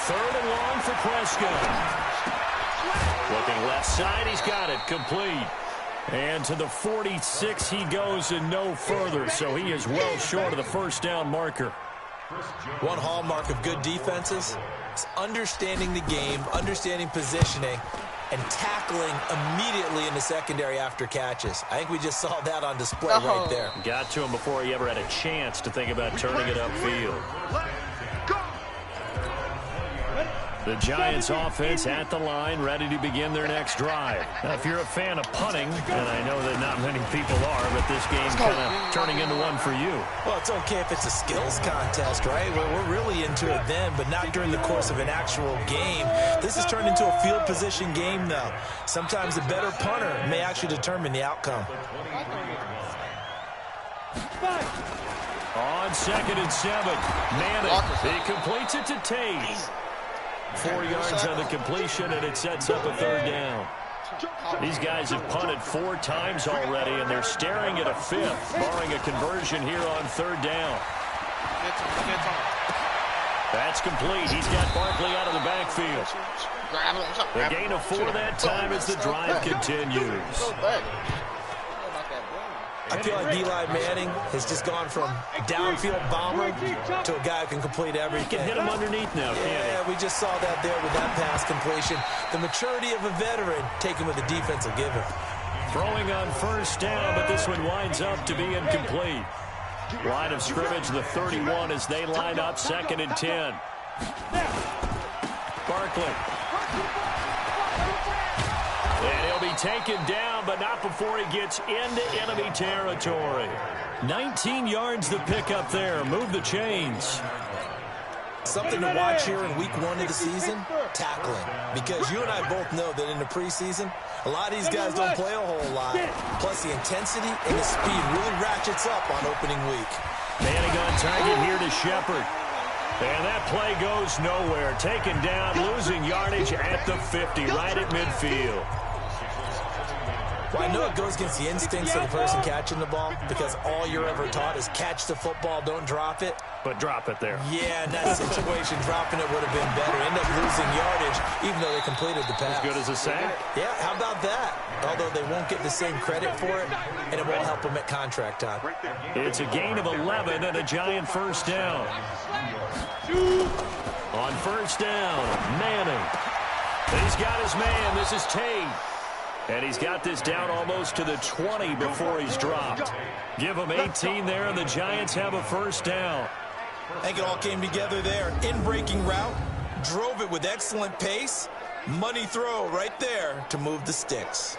S4: Third and long for Prescott. Looking left side, he's got it, complete. And to the 46 he goes and no further, so he is well short of the first down marker.
S6: One hallmark of good defenses is understanding the game, understanding positioning, and tackling immediately in the secondary after catches. I think we just saw that on display right there.
S4: Got to him before he ever had a chance to think about turning it upfield. The Giants offense at the line, ready to begin their next drive. Now, if you're a fan of punting, and I know that not many people are, but this game's kind of turning into one for you.
S6: Well, it's okay if it's a skills contest, right? We're really into it then, but not during the course of an actual game. This has turned into a field position game, though. Sometimes the better punter may actually determine the outcome.
S4: On 2nd and 7, Manning, he completes it to Tate. 4 yards on the completion, and it sets up a 3rd down. These guys have punted 4 times already, and they're staring at a 5th, barring a conversion here on 3rd down. That's complete. He's got Barkley out of the backfield. The gain of 4 that time as the drive continues.
S6: I feel like Eli Manning has just gone from downfield bomber to a guy who can complete everything.
S4: He can hit him underneath now, can't
S6: Yeah, we just saw that there with that pass completion. The maturity of a veteran taken with the defense will give him.
S4: Throwing on 1st down, but this one winds up to be incomplete. Line of scrimmage, the 31 as they line up 2nd and 10. Barkley. And he'll be taken down, but not before he gets into enemy territory. 19 yards the pickup there. Move the chains.
S6: Something to watch here in week 1 of the season, tackling. Because you and I both know that in the preseason, a lot of these guys don't play a whole lot. Plus the intensity and the speed really ratchets up on opening week.
S4: Manning on target here to Shepard. And that play goes nowhere. Taken down, losing yardage at the 50, right at midfield.
S6: Well, I know it goes against the instincts of the person catching the ball because all you're ever taught is catch the football, don't drop it.
S4: But drop it there.
S6: Yeah, in that situation, dropping it would have been better. End up losing yardage, even though they completed the pass.
S4: As good as a sack?
S6: Yeah, how about that? Although they won't get the same credit for it, and it won't help them at contract time.
S4: It's a gain of 11 and a giant 1st down. On 1st down, Manning. He's got his man. This is Tate. And he's got this down almost to the 20 before he's dropped. Give him 18 there, and the Giants have a 1st down.
S6: I think it all came together there. In-breaking route, drove it with excellent pace. Money throw right there to move the sticks.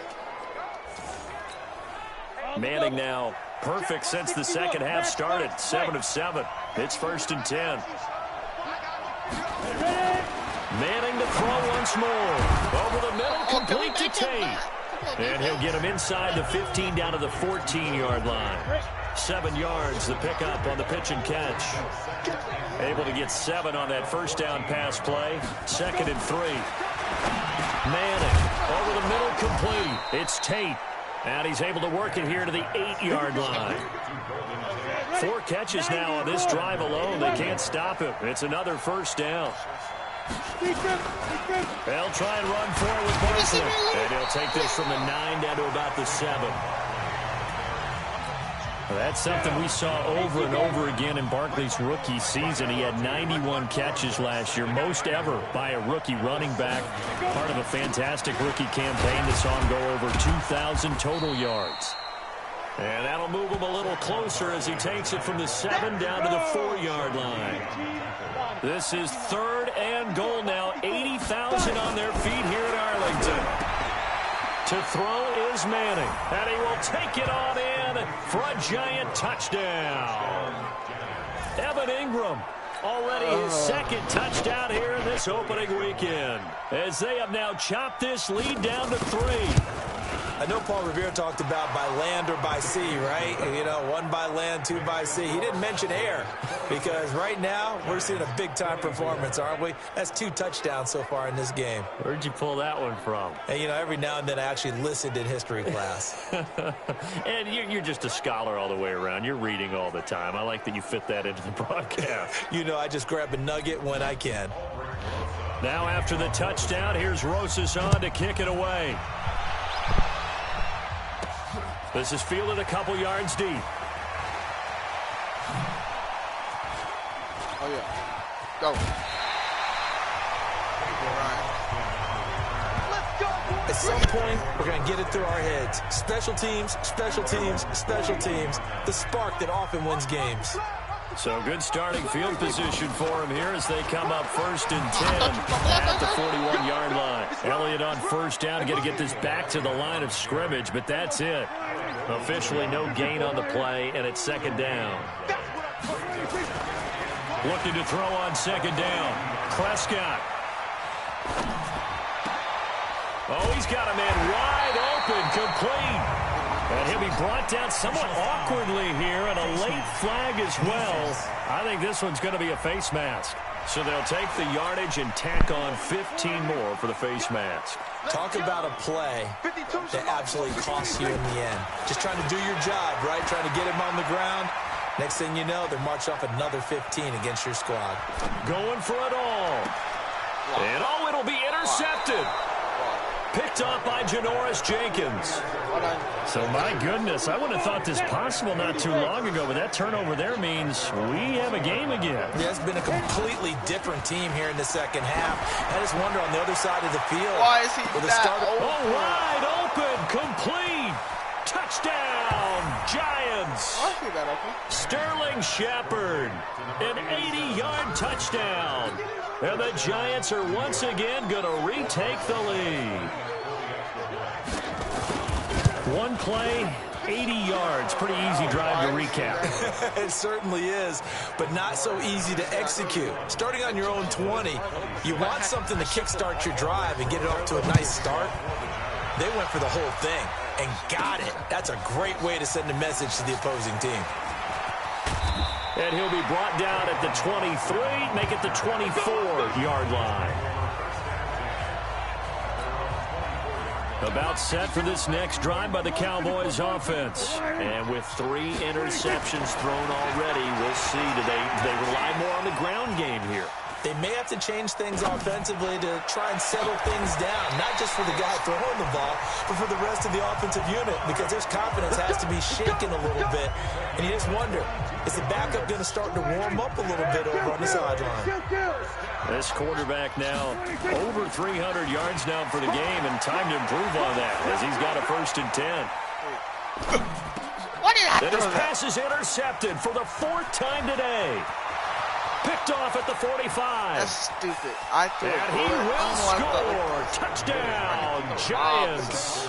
S4: Manning now perfect since the 2nd half started. 7 of 7. It's 1st and 10. Manning to throw once more. Over the middle, complete to Tate. And he'll get him inside the 15 down to the 14-yard line. 7 yards, the pickup on the pitch and catch. Able to get 7 on that 1st down pass play. 2nd and 3. Manning over the middle, complete. It's Tate. And he's able to work it here to the 8-yard line. 4 catches now on this drive alone. They can't stop him. It's another 1st down. They'll try and run forward with Barkley. And he'll take this from the 9 down to about the 7. Well, that's something we saw over and over again in Barkley's rookie season. He had 91 catches last year, most ever by a rookie running back. Part of a fantastic rookie campaign that saw him go over 2,000 total yards. And that'll move him a little closer as he takes it from the 7 down to the 4-yard line. This is 3rd and goal now. 80,000 on their feet here at Arlington. To throw is Manning, and he will take it on in for a giant touchdown. Evan Ingram, already his 2nd touchdown here in this opening weekend, as they have now chopped this lead down to 3.
S6: I know Paul Revere talked about by land or by sea, right? You know, 1 by land, 2 by sea. He didn't mention air because right now we're seeing a big-time performance, aren't we? That's 2 touchdowns so far in this game.
S4: Where'd you pull that one from?
S6: And, you know, every now and then I actually listened in history class.
S4: And you're just a scholar all the way around. You're reading all the time. I like that you fit that into the broadcast.
S6: You know, I just grab a nugget when I can.
S4: Now after the touchdown, here's Rosas on to kick it away. This is fielded a couple yards deep.
S7: Oh, yeah. Go.
S6: At some point, we're going to get it through our heads. Special teams, special teams, special teams. The spark that often wins games.
S4: So good starting field position for him here as they come up 1st and 10 at the 41-yard line. Elliott on 1st down, going to get this back to the line of scrimmage, but that's it. Officially no gain on the play, and it's 2nd down. Looking to throw on 2nd down. Prescott. Oh, he's got a man wide open, complete. And he'll be brought down somewhat awkwardly here, and a late flag as well. I think this one's going to be a face mask. So they'll take the yardage and tack on 15 more for the face mask.
S6: Talk about a play that absolutely costs you in the end. Just trying to do your job, right? Trying to get him on the ground. Next thing you know, they're marching off another 15 against your squad.
S4: Going for it all. And it'll be intercepted. Picked off by Janoris Jenkins. So, my goodness, I wouldn't have thought this possible not too long ago, but that turnover there means we have a game again.
S6: Yeah, it's been a completely different team here in the second half. I just wonder on the other side of the field.
S7: Why is he
S6: that
S4: open? Oh, wide open, complete. Touchdown, Giants.
S7: I see that open.
S4: Sterling Shepard, an 80-yard touchdown. And the Giants are once again going to retake the lead. One play, 80 yards. Pretty easy drive to recap.
S6: It certainly is, but not so easy to execute. Starting on your own 20, you want something to kickstart your drive and get it off to a nice start. They went for the whole thing and got it. That's a great way to send a message to the opposing team.
S4: And he'll be brought down at the 23, make it the 24-yard line. About set for this next drive by the Cowboys offense. And with 3 interceptions thrown already, we'll see. Do they rely more on the ground game here?
S6: They may have to change things offensively to try and settle things down, not just for the guy throwing the ball, but for the rest of the offensive unit, because their confidence has to be shaken a little bit. And you just wonder, is the backup going to start to warm up a little bit over on the sideline?
S4: This quarterback now over 300 yards now for the game, and time to improve on that as he's got a 1st and 10.
S7: What did I do?
S4: And his pass is intercepted for the 4th time today. Picked off at the 45.
S7: That's stupid. I threw it.
S4: And he will score. Touchdown, Giants.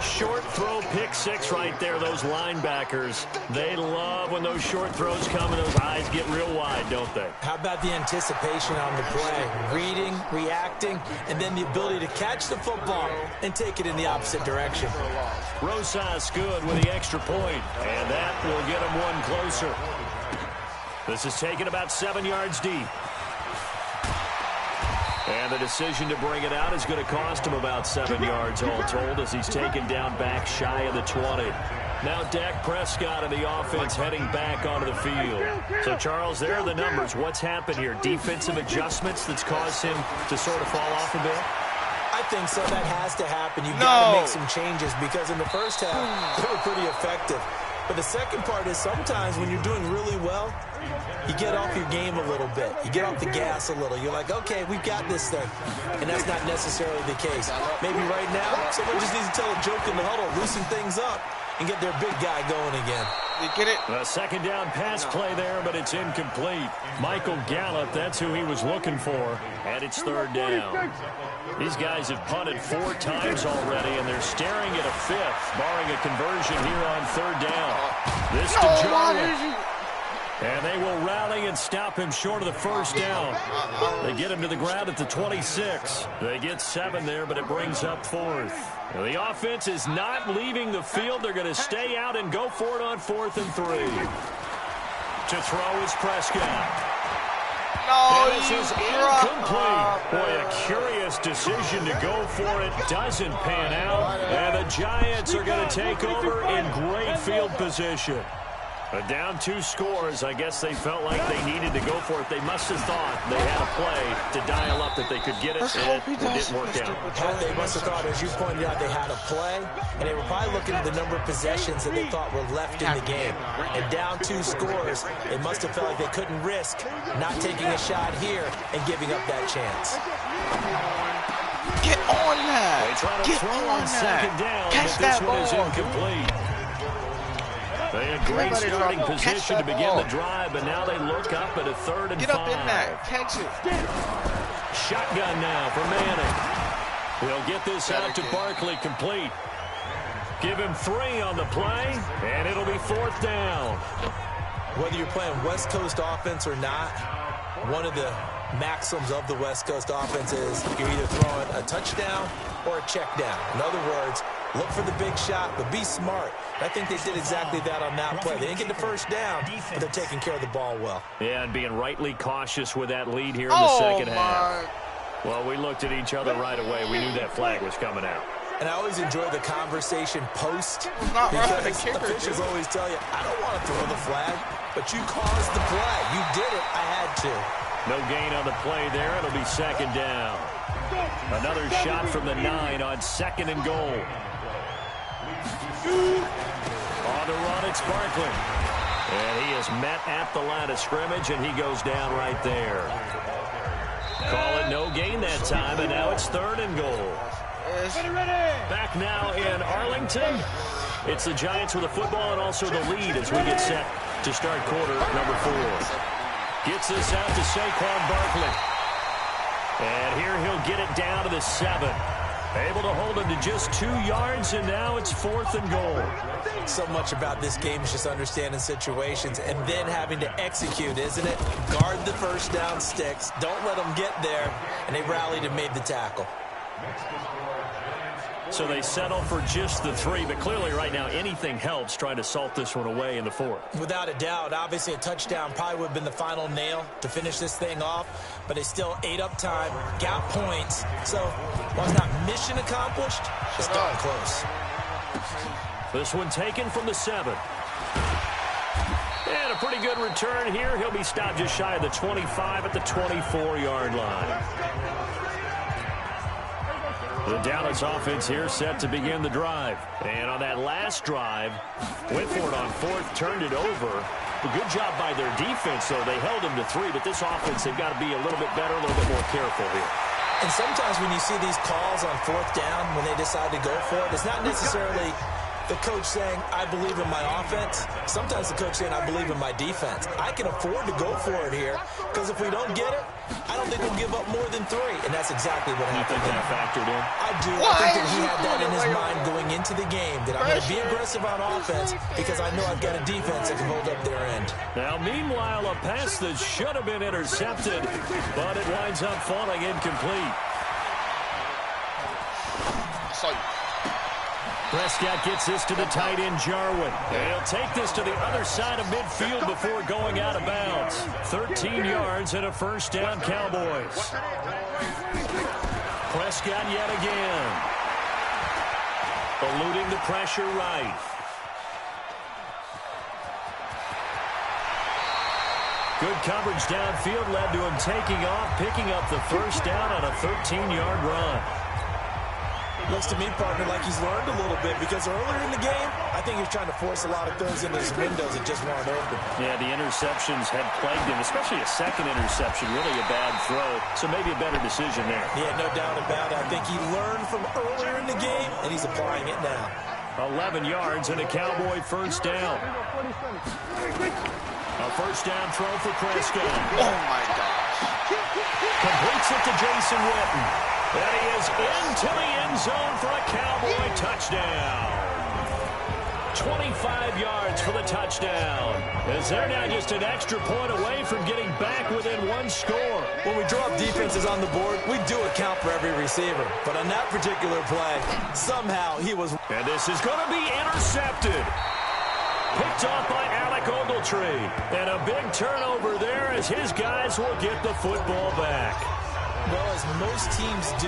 S4: Short throw, pick 6 right there. Those linebackers, they love when those short throws come and those eyes get real wide, don't they?
S6: How about the anticipation on the play? Reading, reacting, and then the ability to catch the football and take it in the opposite direction.
S4: Rosas good with the extra point, and that will get him one closer. This is taken about 7 yards deep. And the decision to bring it out is going to cost him about 7 yards all told as he's taken down back shy of the 20. Now Dak Prescott and the offense heading back onto the field. So, Charles, there are the numbers. What's happened here? Defensive adjustments that's caused him to sort of fall off a bit?
S6: I think so. That has to happen. You've got to make some changes because in the first half, they were pretty effective. But the second part is sometimes when you're doing really well, you get off your game a little bit. You get off the gas a little. You're like, okay, we've got this thing. And that's not necessarily the case. Maybe right now, someone just needs to tell a joke in the huddle, loosen things up, and get their big guy going again.
S7: You get it?
S4: A 2nd down pass play there, but it's incomplete. Michael Gallup, that's who he was looking for. And it's 3rd down. These guys have punted 4 times already, and they're staring at a 5th, barring a conversion here on 3rd down. This to Jarwin. And they will rally and stop him short of the 1st down. They get him to the ground at the 26. They get 7 there, but it brings up 4th. Now, the offense is not leaving the field. They're going to stay out and go for it on 4th and 3. To throw is Prescott.
S7: No,
S4: this is incomplete. Boy, a curious decision to go for it. Doesn't pan out. And the Giants are going to take over in great field position. Down 2 scores. I guess they felt like they needed to go for it. They must have thought they had a play to dial up that they could get it, and it didn't work out.
S6: They must have thought, as you pointed out, they had a play, and they were probably looking at the number of possessions that they thought were left in the game. And down 2 scores, they must have felt like they couldn't risk not taking a shot here and giving up that chance.
S7: Get on that.
S4: They try to throw on 2nd down,
S7: Catch
S4: but this
S7: that
S4: one is
S7: ball.
S4: incomplete. They had great starting position to begin the drive, but now they look up at a 3rd and 5.
S7: Get up in that. Catch it.
S4: Shotgun now for Manning. We'll get this out to Barkley complete. Give him 3 on the play, and it'll be 4th down.
S6: Whether you're playing West Coast offense or not, one of the maxims of the West Coast offense is you're either throwing a touchdown or a check down. In other words, Look for the big shot, but be smart. I think they did exactly that on that play. They didn't get the first down, but they're taking care of the ball well.
S4: Yeah, and being rightly cautious with that lead here in the second half. Well, we looked at each other right away. We knew that flag was coming out.
S6: And I always enjoy the conversation post
S7: not
S6: because
S7: the kicker,
S6: officials always tell you, I don't want to throw the flag, but you caused the play. You did it. I had to.
S4: No gain on the play there. It'll be second down. Another shot from the 9 on 2nd and goal. On the run, it's Barkley. And he is met at the line of scrimmage, and he goes down right there. Call it no gain that time, and now it's 3rd and goal. Back now in Arlington. It's the Giants with the football and also the lead as we get set to start quarter number 4. Gets this out to Saquon Barkley. And here he'll get it down to the 7. Able to hold him to just 2 yards, and now it's 4th and goal.
S6: So much about this game is just understanding situations and then having to execute, isn't it? Guard the first down sticks. Don't let them get there. And they rallied and made the tackle.
S4: So they settle for just the 3, but clearly right now anything helps trying to salt this one away in the 4th.
S6: Without a doubt, obviously a touchdown probably would have been the final nail to finish this thing off, but they still ate up time, got points. So while it's not mission accomplished, it's darn close.
S4: This one taken from the 7. And a pretty good return here. He'll be stopped just shy of the 25 at the 24-yard line. The Dallas offense here set to begin the drive. And on that last drive, went for it on 4th, turned it over. A good job by their defense, though. They held them to 3, but this offense, they've got to be a little bit better, a little bit more careful here.
S6: And sometimes when you see these calls on 4th down, when they decide to go for it, it's not necessarily the coach saying, I believe in my offense. Sometimes the coach saying, I believe in my defense. I can afford to go for it here because if we don't get it, I don't think we'll give up more than 3. And that's exactly what happened.
S4: You think that factored in?
S6: I do. I think that he had that in his mind going into the game, that I'm going to be aggressive on offense because I know I've got a defense that can hold up their end.
S4: Now, meanwhile, a pass that should have been intercepted, but it winds up falling incomplete. Prescott gets this to the tight end, Jarwin. And he'll take this to the other side of midfield before going out of bounds. 13 yards and a first down, Cowboys. Prescott yet again. Eluding the pressure right. Good coverage downfield led to him taking off, picking up the first down on a 13-yard run.
S6: Looks to me, partner, like he's learned a little bit because earlier in the game, I think he was trying to force a lot of throws into his windows that just weren't open.
S4: Yeah, the interceptions had plagued him, especially a second interception, really a bad throw. So maybe a better decision there.
S6: Yeah, no doubt about it. I think he learned from earlier in the game, and he's applying it now.
S4: 11 yards and a Cowboy first down. A first down throw for Prescott.
S7: Oh, my gosh.
S4: Completes it to Jason Witten. And he is into the end zone for a Cowboy touchdown. 25 yards for the touchdown. As they're now just an extra point away from getting back within 1 score.
S6: When we drop defenses on the board, we do account for every receiver. But on that particular play, somehow he was...
S4: And this is going to be intercepted. Picked off by Alec Ogletree. And a big turnover there as his guys will get the football back.
S6: Well, as most teams do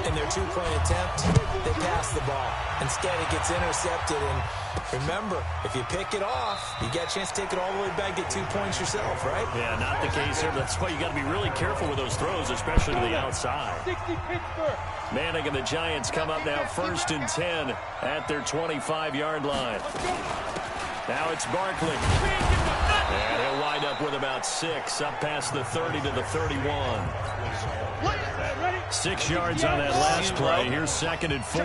S6: in their 2-point attempt, they pass the ball. Instead, it gets intercepted. And remember, if you pick it off, you get a chance to take it all the way back, get 2 points yourself, right?
S4: Yeah, not the case here. That's why you got to be really careful with those throws, especially to the outside. Manning and the Giants come up now 1st and 10 at their 25-yard line. Now it's Barkley. And he'll wind up with about 6, up past the 30 to the 31. 6 yards on that last play. Here's 2nd and 4.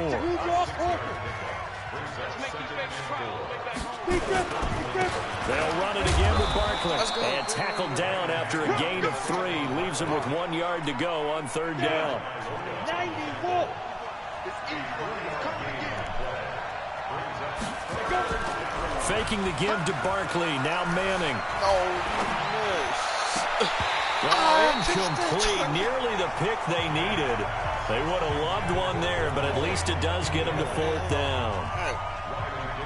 S4: They'll run it again with Barkley. And tackled down after a gain of 3. Leaves him with 1 yard to go on 3rd down. Faking the give to Barkley. Now Manning.
S7: Oh,
S4: Well, incomplete. Nearly the pick they needed. They would have loved one there, but at least it does get them to 4th down.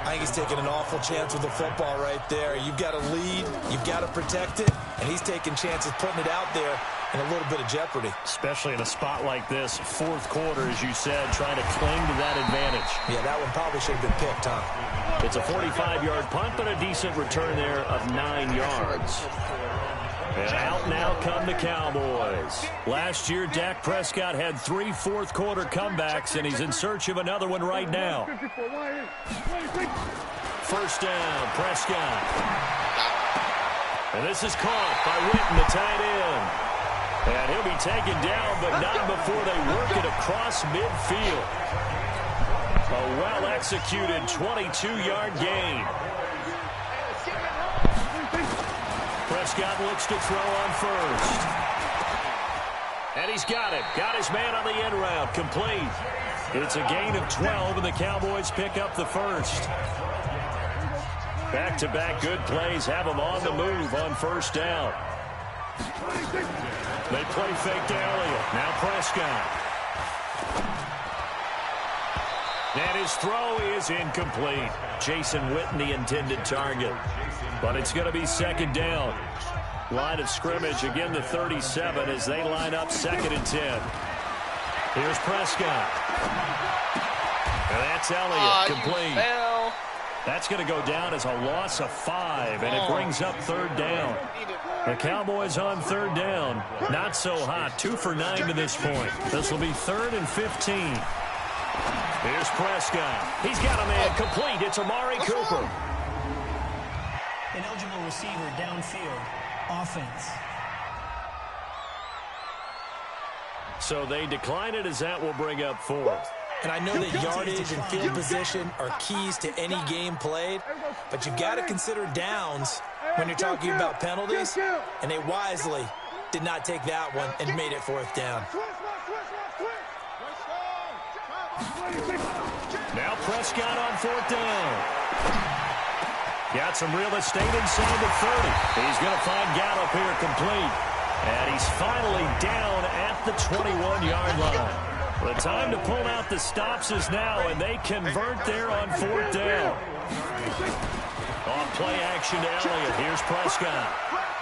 S6: I think he's taking an awful chance with the football right there. You've got to lead, you've got to protect it, and he's taking chances putting it out there in a little bit of jeopardy.
S4: Especially in a spot like this, 4th quarter, as you said, trying to cling to that advantage.
S6: Yeah, that one probably should have been picked, huh?
S4: It's a 45-yard punt, but a decent return there of 9 yards. And out now come the Cowboys. Last year, Dak Prescott had 3 fourth-quarter comebacks, and he's in search of another one right now. First down, Prescott. And this is caught by Witten, the tight end. And he'll be taken down, but not before they work it across midfield. A well-executed 22-yard gain. Prescott looks to throw on first. And he's got it. Got his man on the end route. Complete. It's a gain of 12, and the Cowboys pick up the first. Back-to-back good plays have them on the move on first down. They play fake to Elliott. Now Prescott. And his throw is incomplete. Jason Witten, the intended target. But it's going to be second down. Line of scrimmage, again the 37 as they line up 2nd and 10. Here's Prescott. And that's Elliott, complete. That's going to go down as a loss of 5, and it brings up 3rd down. The Cowboys on 3rd down. Not so hot. 2 for 9 to this point. This will be 3rd and 15. Here's Prescott. He's got a man complete. It's Amari Cooper.
S8: An eligible receiver downfield. Offense.
S4: So they decline it as that will bring up 4th.
S6: And I know that yardage and field position are keys to any game played, but you've got to consider downs when you're talking about penalties, and they wisely did not take that one and made it 4th down.
S4: Now Prescott on 4th down. Got some real estate inside the 30. He's going to find Gallup here complete. And he's finally down at the 21-yard line. The time to pull out the stops is now, and they convert there on 4th down. On play action to Elliott. Here's Prescott.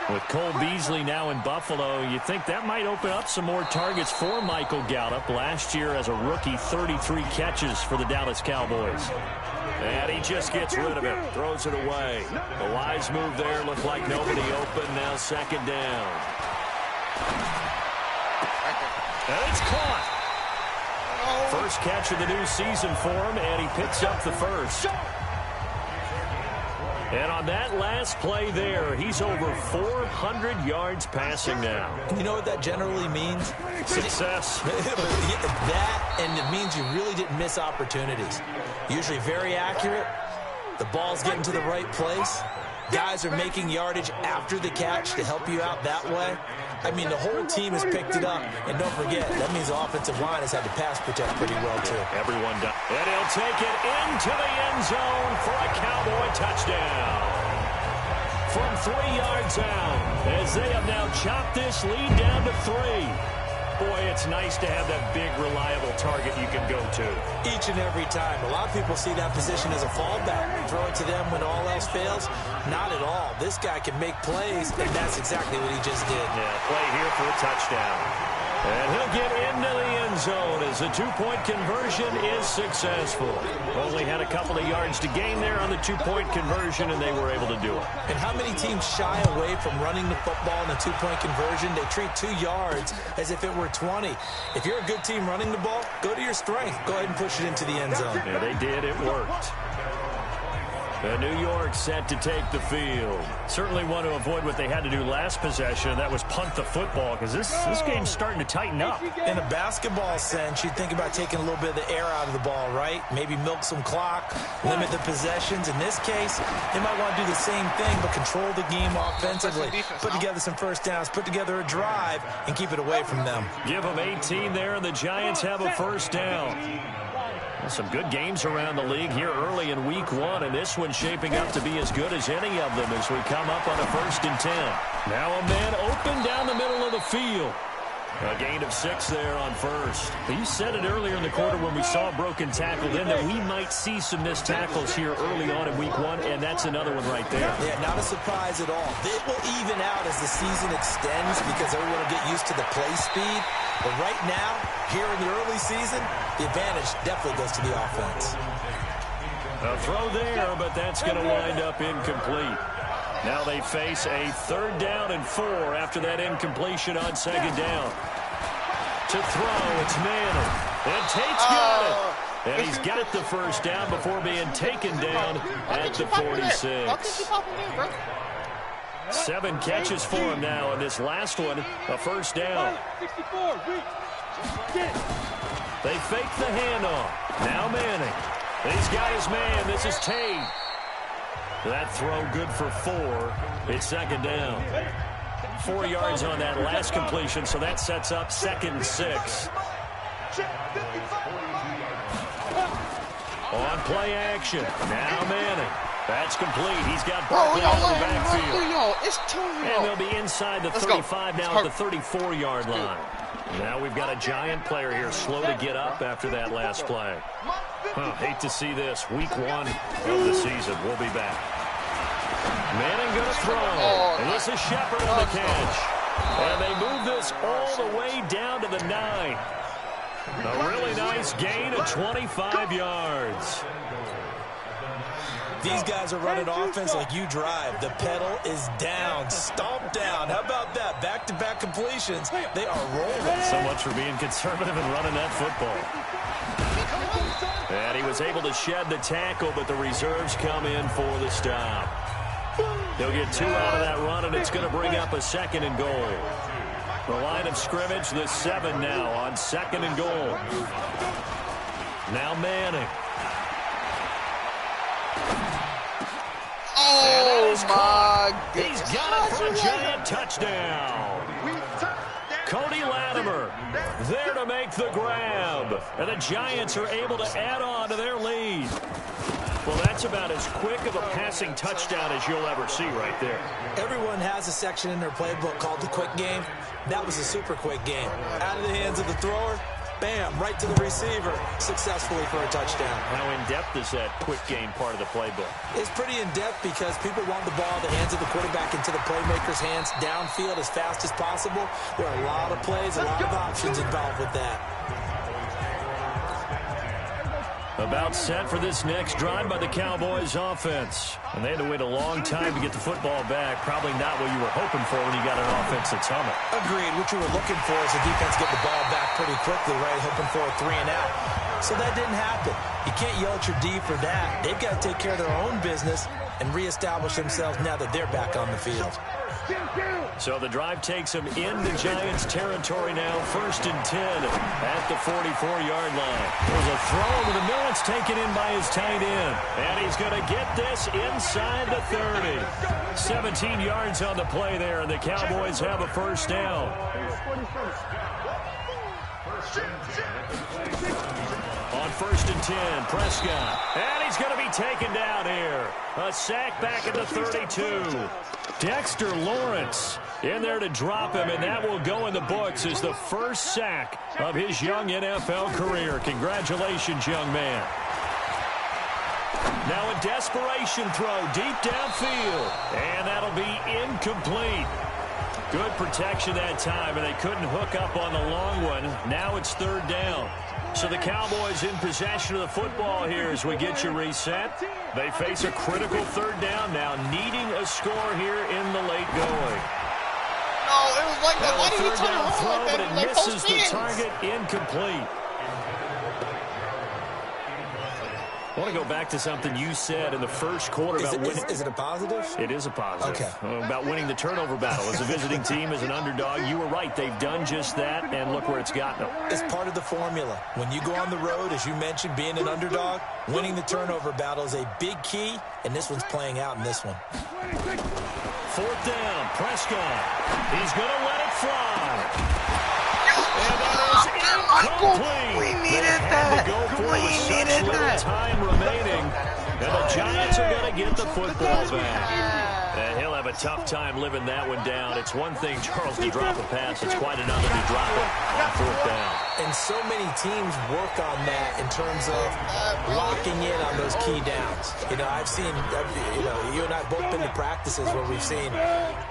S4: With Cole Beasley now in Buffalo, you think that might open up some more targets for Michael Gallup. Last year as a rookie, 33 catches for the Dallas Cowboys. And he just gets rid of it, throws it away. A wise move there, looked like nobody open, now 2nd down. And it's caught. First catch of the new season for him, and he picks up the first. And on that last play there, he's over 400 yards passing now.
S6: You know what that generally means?
S4: Success.
S6: That, and it means you really didn't miss opportunities. Usually very accurate. The ball's getting to the right place. Guys are making yardage after the catch to help you out that way. I mean, the whole team has picked it up. And don't forget, that means the offensive line has had to pass protect pretty well, too.
S4: Everyone does. And he'll take it into the end zone for a Cowboy touchdown. From 3 yards out, as they have now chopped this lead down to 3. Boy, it's nice to have that big, reliable target you can go to.
S6: Each and every time. A lot of people see that position as a fallback. Throw it to them when all else fails. Not at all. This guy can make plays, and that's exactly what he just did.
S4: Yeah, play here for a touchdown. And he'll get into the end zone as the 2-point conversion is successful. Only had a couple of yards to gain there on the 2-point conversion, and they were able to do it.
S6: And how many teams shy away from running the football in the 2-point conversion? They treat 2 yards as if it were 20. If you're a good team running the ball, go to your strength. Go ahead and push it into the end zone.
S4: Yeah, they did. It worked. And New York set to take the field. Certainly want to avoid what they had to do last possession. That was punt the football, because this game's starting to tighten up.
S6: In a basketball sense, you think about taking a little bit of the air out of the ball, right? Maybe milk some clock, limit the possessions. In this case, they might want to do the same thing, but control the game offensively. Put together some first downs, put together a drive, and keep it away from them.
S4: Give them 18 there, and the Giants have a first down. Some good games around the league here early in week 1, and this one's shaping up to be as good as any of them as we come up on a 1st and 10. Now a man open down the middle of the field. A gain of 6 there on first. You said it earlier in the quarter when we saw a broken tackle then that we might see some missed tackles here early on in week 1, and that's another one right there.
S6: Yeah, not a surprise at all. It will even out as the season extends because everyone will get used to the play speed. But right now, here in the early season, the advantage definitely goes to the offense.
S4: A throw there, but that's going to wind up incomplete. Now they face a 3rd down and 4 after that incompletion on 2nd down. To throw, it's Manning. And Tate's got it. And he's got the 1st down before being taken down at the 46. 7 catches for him now, and this last one, a 1st down. They fake the handoff. Now Manning. He's got his man. This is Tate. That throw good for 4. It's 2nd down. 4 yards on that last completion, so that sets up 2nd and 6. On play action. Now Manning. That's complete. He's got Barkley out of the backfield. And they'll be inside the 35 now at the 34-yard line. Now we've got a Giant player here slow to get up after that last play. Hate to see this. Week 1 of the season. We'll be back. Manning going to throw. And this is Shepard on the catch. And they move this all the way down to the 9. A really nice gain of 25 yards.
S6: These guys are running offense like you drive. The pedal is down, stomped down. How about that? Back-to-back completions. They are rolling.
S4: So much for being conservative and running that football. And he was able to shed the tackle, but the reserves come in for the stop. They'll get 2 out of that run, and it's going to bring up a 2nd and goal. The line of scrimmage, the 7 now on 2nd and goal. Now Manning.
S9: Oh, my goodness.
S4: He's got it for a Giant touchdown. Cody Latimer there to make the grab. And the Giants are able to add on to their lead. Well, that's about as quick of a passing touchdown as you'll ever see right there.
S6: Everyone has a section in their playbook called the quick game. That was a super quick game. Out of the hands of the thrower, bam, right to the receiver, successfully for a touchdown.
S4: How in-depth is that quick game part of the playbook?
S6: It's pretty in-depth because people want the ball in the hands of the quarterback into the playmaker's hands downfield as fast as possible. There are a lot of plays, a lot of options involved with that.
S4: About set for this next drive by the Cowboys offense. And they had to wait a long time to get the football back. Probably not what you were hoping for when you got an offense that's humming.
S6: Agreed. What you were looking for is the defense get the ball back pretty quickly, right? Hoping for a 3 and out. So that didn't happen. You can't yell at your D for that. They've got to take care of their own business and reestablish themselves now that they're back on the field.
S4: So the drive takes them into Giants territory now. 1st and 10 at the 44-yard line. There's a throw over the middle. It's taken in by his tight end. And he's going to get this inside the 30. 17 yards on the play there, and the Cowboys have a 1st down. On 1st and 10, Prescott. And he's going to be taken down here. A sack back at the 32. Dexter Lawrence in there to drop him, and that will go in the books as the first sack of his young NFL career. Congratulations, young man. Now a desperation throw deep downfield, and that'll be incomplete. Good protection that time, and they couldn't hook up on the long one. Now it's 3rd down. So the Cowboys in possession of the football here as we get you reset. They face a critical 3rd down now, needing a score here in the late going.
S9: No, it was like that. Why did he turn around
S4: throw,
S9: like that?
S4: but it
S9: Like
S4: misses the
S9: fans.
S4: target, incomplete. I want to go back to something you said in the first quarter about winning.
S6: Is it a positive?
S4: It is a positive.
S6: Okay.
S4: About winning the turnover battle. As a visiting team, as an underdog, you were right. They've done just that, and look where it's gotten them.
S6: It's part of the formula. When you go on the road, as you mentioned, being an underdog, winning the turnover battle is a big key, and this one's playing out in this one.
S4: 4th down, Prescott. He's going to let it fly. And that is incomplete.
S9: We needed that. We needed that.
S4: Time remaining, and the Giants are going to get the football back. And he'll have a tough time living that one down. It's one thing, Charles, to drop a pass. It's quite another to drop it on fourth down.
S6: And so many teams work on that in terms of locking in on those key downs. I've seen, you and I both been to practices where we've seen,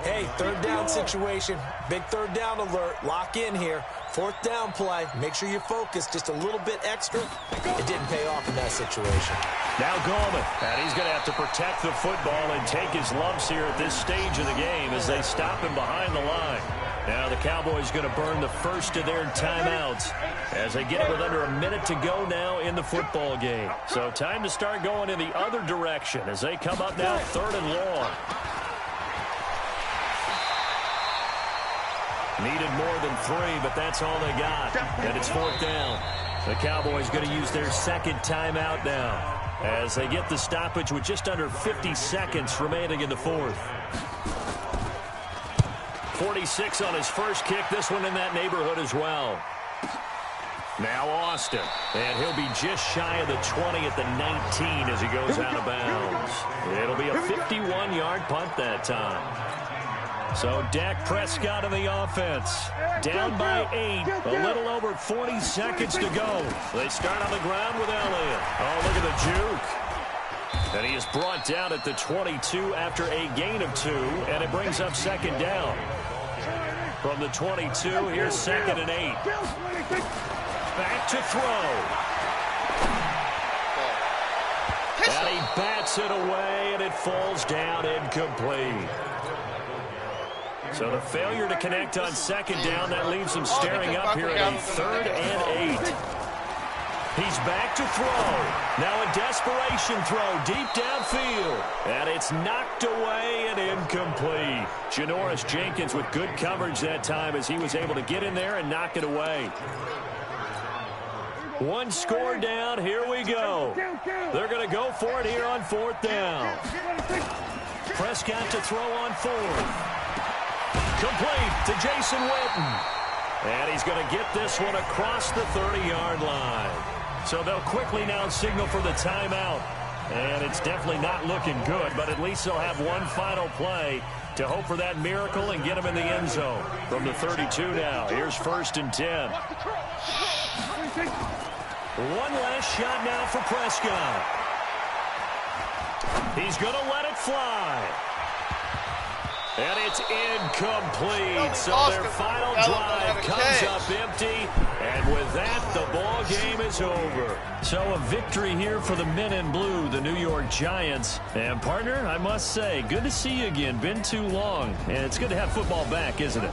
S6: hey, third down situation, big third down alert, lock in here. Fourth down play, make sure you focus just a little bit extra. It didn't pay off in that situation.
S4: Now Gallman, and he's going to have to protect the football and take his lumps here at this stage of the game as they stop him behind the line. Now the Cowboys going to burn the first of their timeouts as they get it with under a minute to go now in the football game. So time to start going in the other direction as they come up now third and long. Needed more than 3, but that's all they got. And it's fourth down. The Cowboys going to use their second timeout now as they get the stoppage with just under 50 seconds remaining in the fourth. 46 on his first kick. This one in that neighborhood as well. Now Austin. And he'll be just shy of the 20 at the 19 as he goes out of bounds. It'll be a 51-yard punt that time. So Dak Prescott in the offense. Down by 8. A little over 40 seconds to go. They start on the ground with Elliott. Oh, look at the juke. And he is brought down at the 22 after a gain of 2. And it brings up second down. From the 22, here's second and 8. Back to throw. And he bats it away, and it falls down incomplete. So the failure to connect on second down, that leaves him staring up here at a third and 8. He's back to throw. Now a desperation throw deep downfield. And it's knocked away and incomplete. Janoris Jenkins with good coverage that time as he was able to get in there and knock it away. One score down. Here we go. They're going to go for it here on fourth down. Prescott to throw on fourth. Complete to Jason Witten. And he's going to get this one across the 30-yard line. So they'll quickly now signal for the timeout. And it's definitely not looking good, but at least they'll have one final play to hope for that miracle and get him in the end zone. From the 32 now, here's first and 10. One last shot now for Prescott. He's going to let it fly. And it's incomplete. So their final drive comes up empty. And with that, the ball game is over. So a victory here for the men in blue, the New York Giants. And partner, I must say, good to see you again. Been too long. And it's good to have football back, isn't it?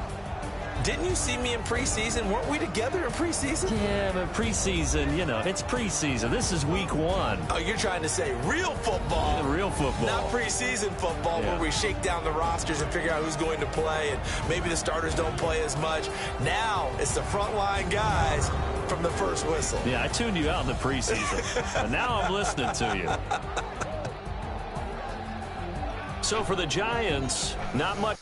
S6: Didn't you see me in preseason? Weren't we together in preseason?
S4: Yeah, but preseason, it's preseason. This is week 1.
S6: Oh, you're trying to say real football.
S4: Real football.
S6: Not preseason football where we shake down the rosters and figure out who's going to play, and maybe the starters don't play as much. Now it's the frontline guys from the first whistle.
S4: Yeah, I tuned you out in the preseason, and now I'm listening to you. So for the Giants, not much.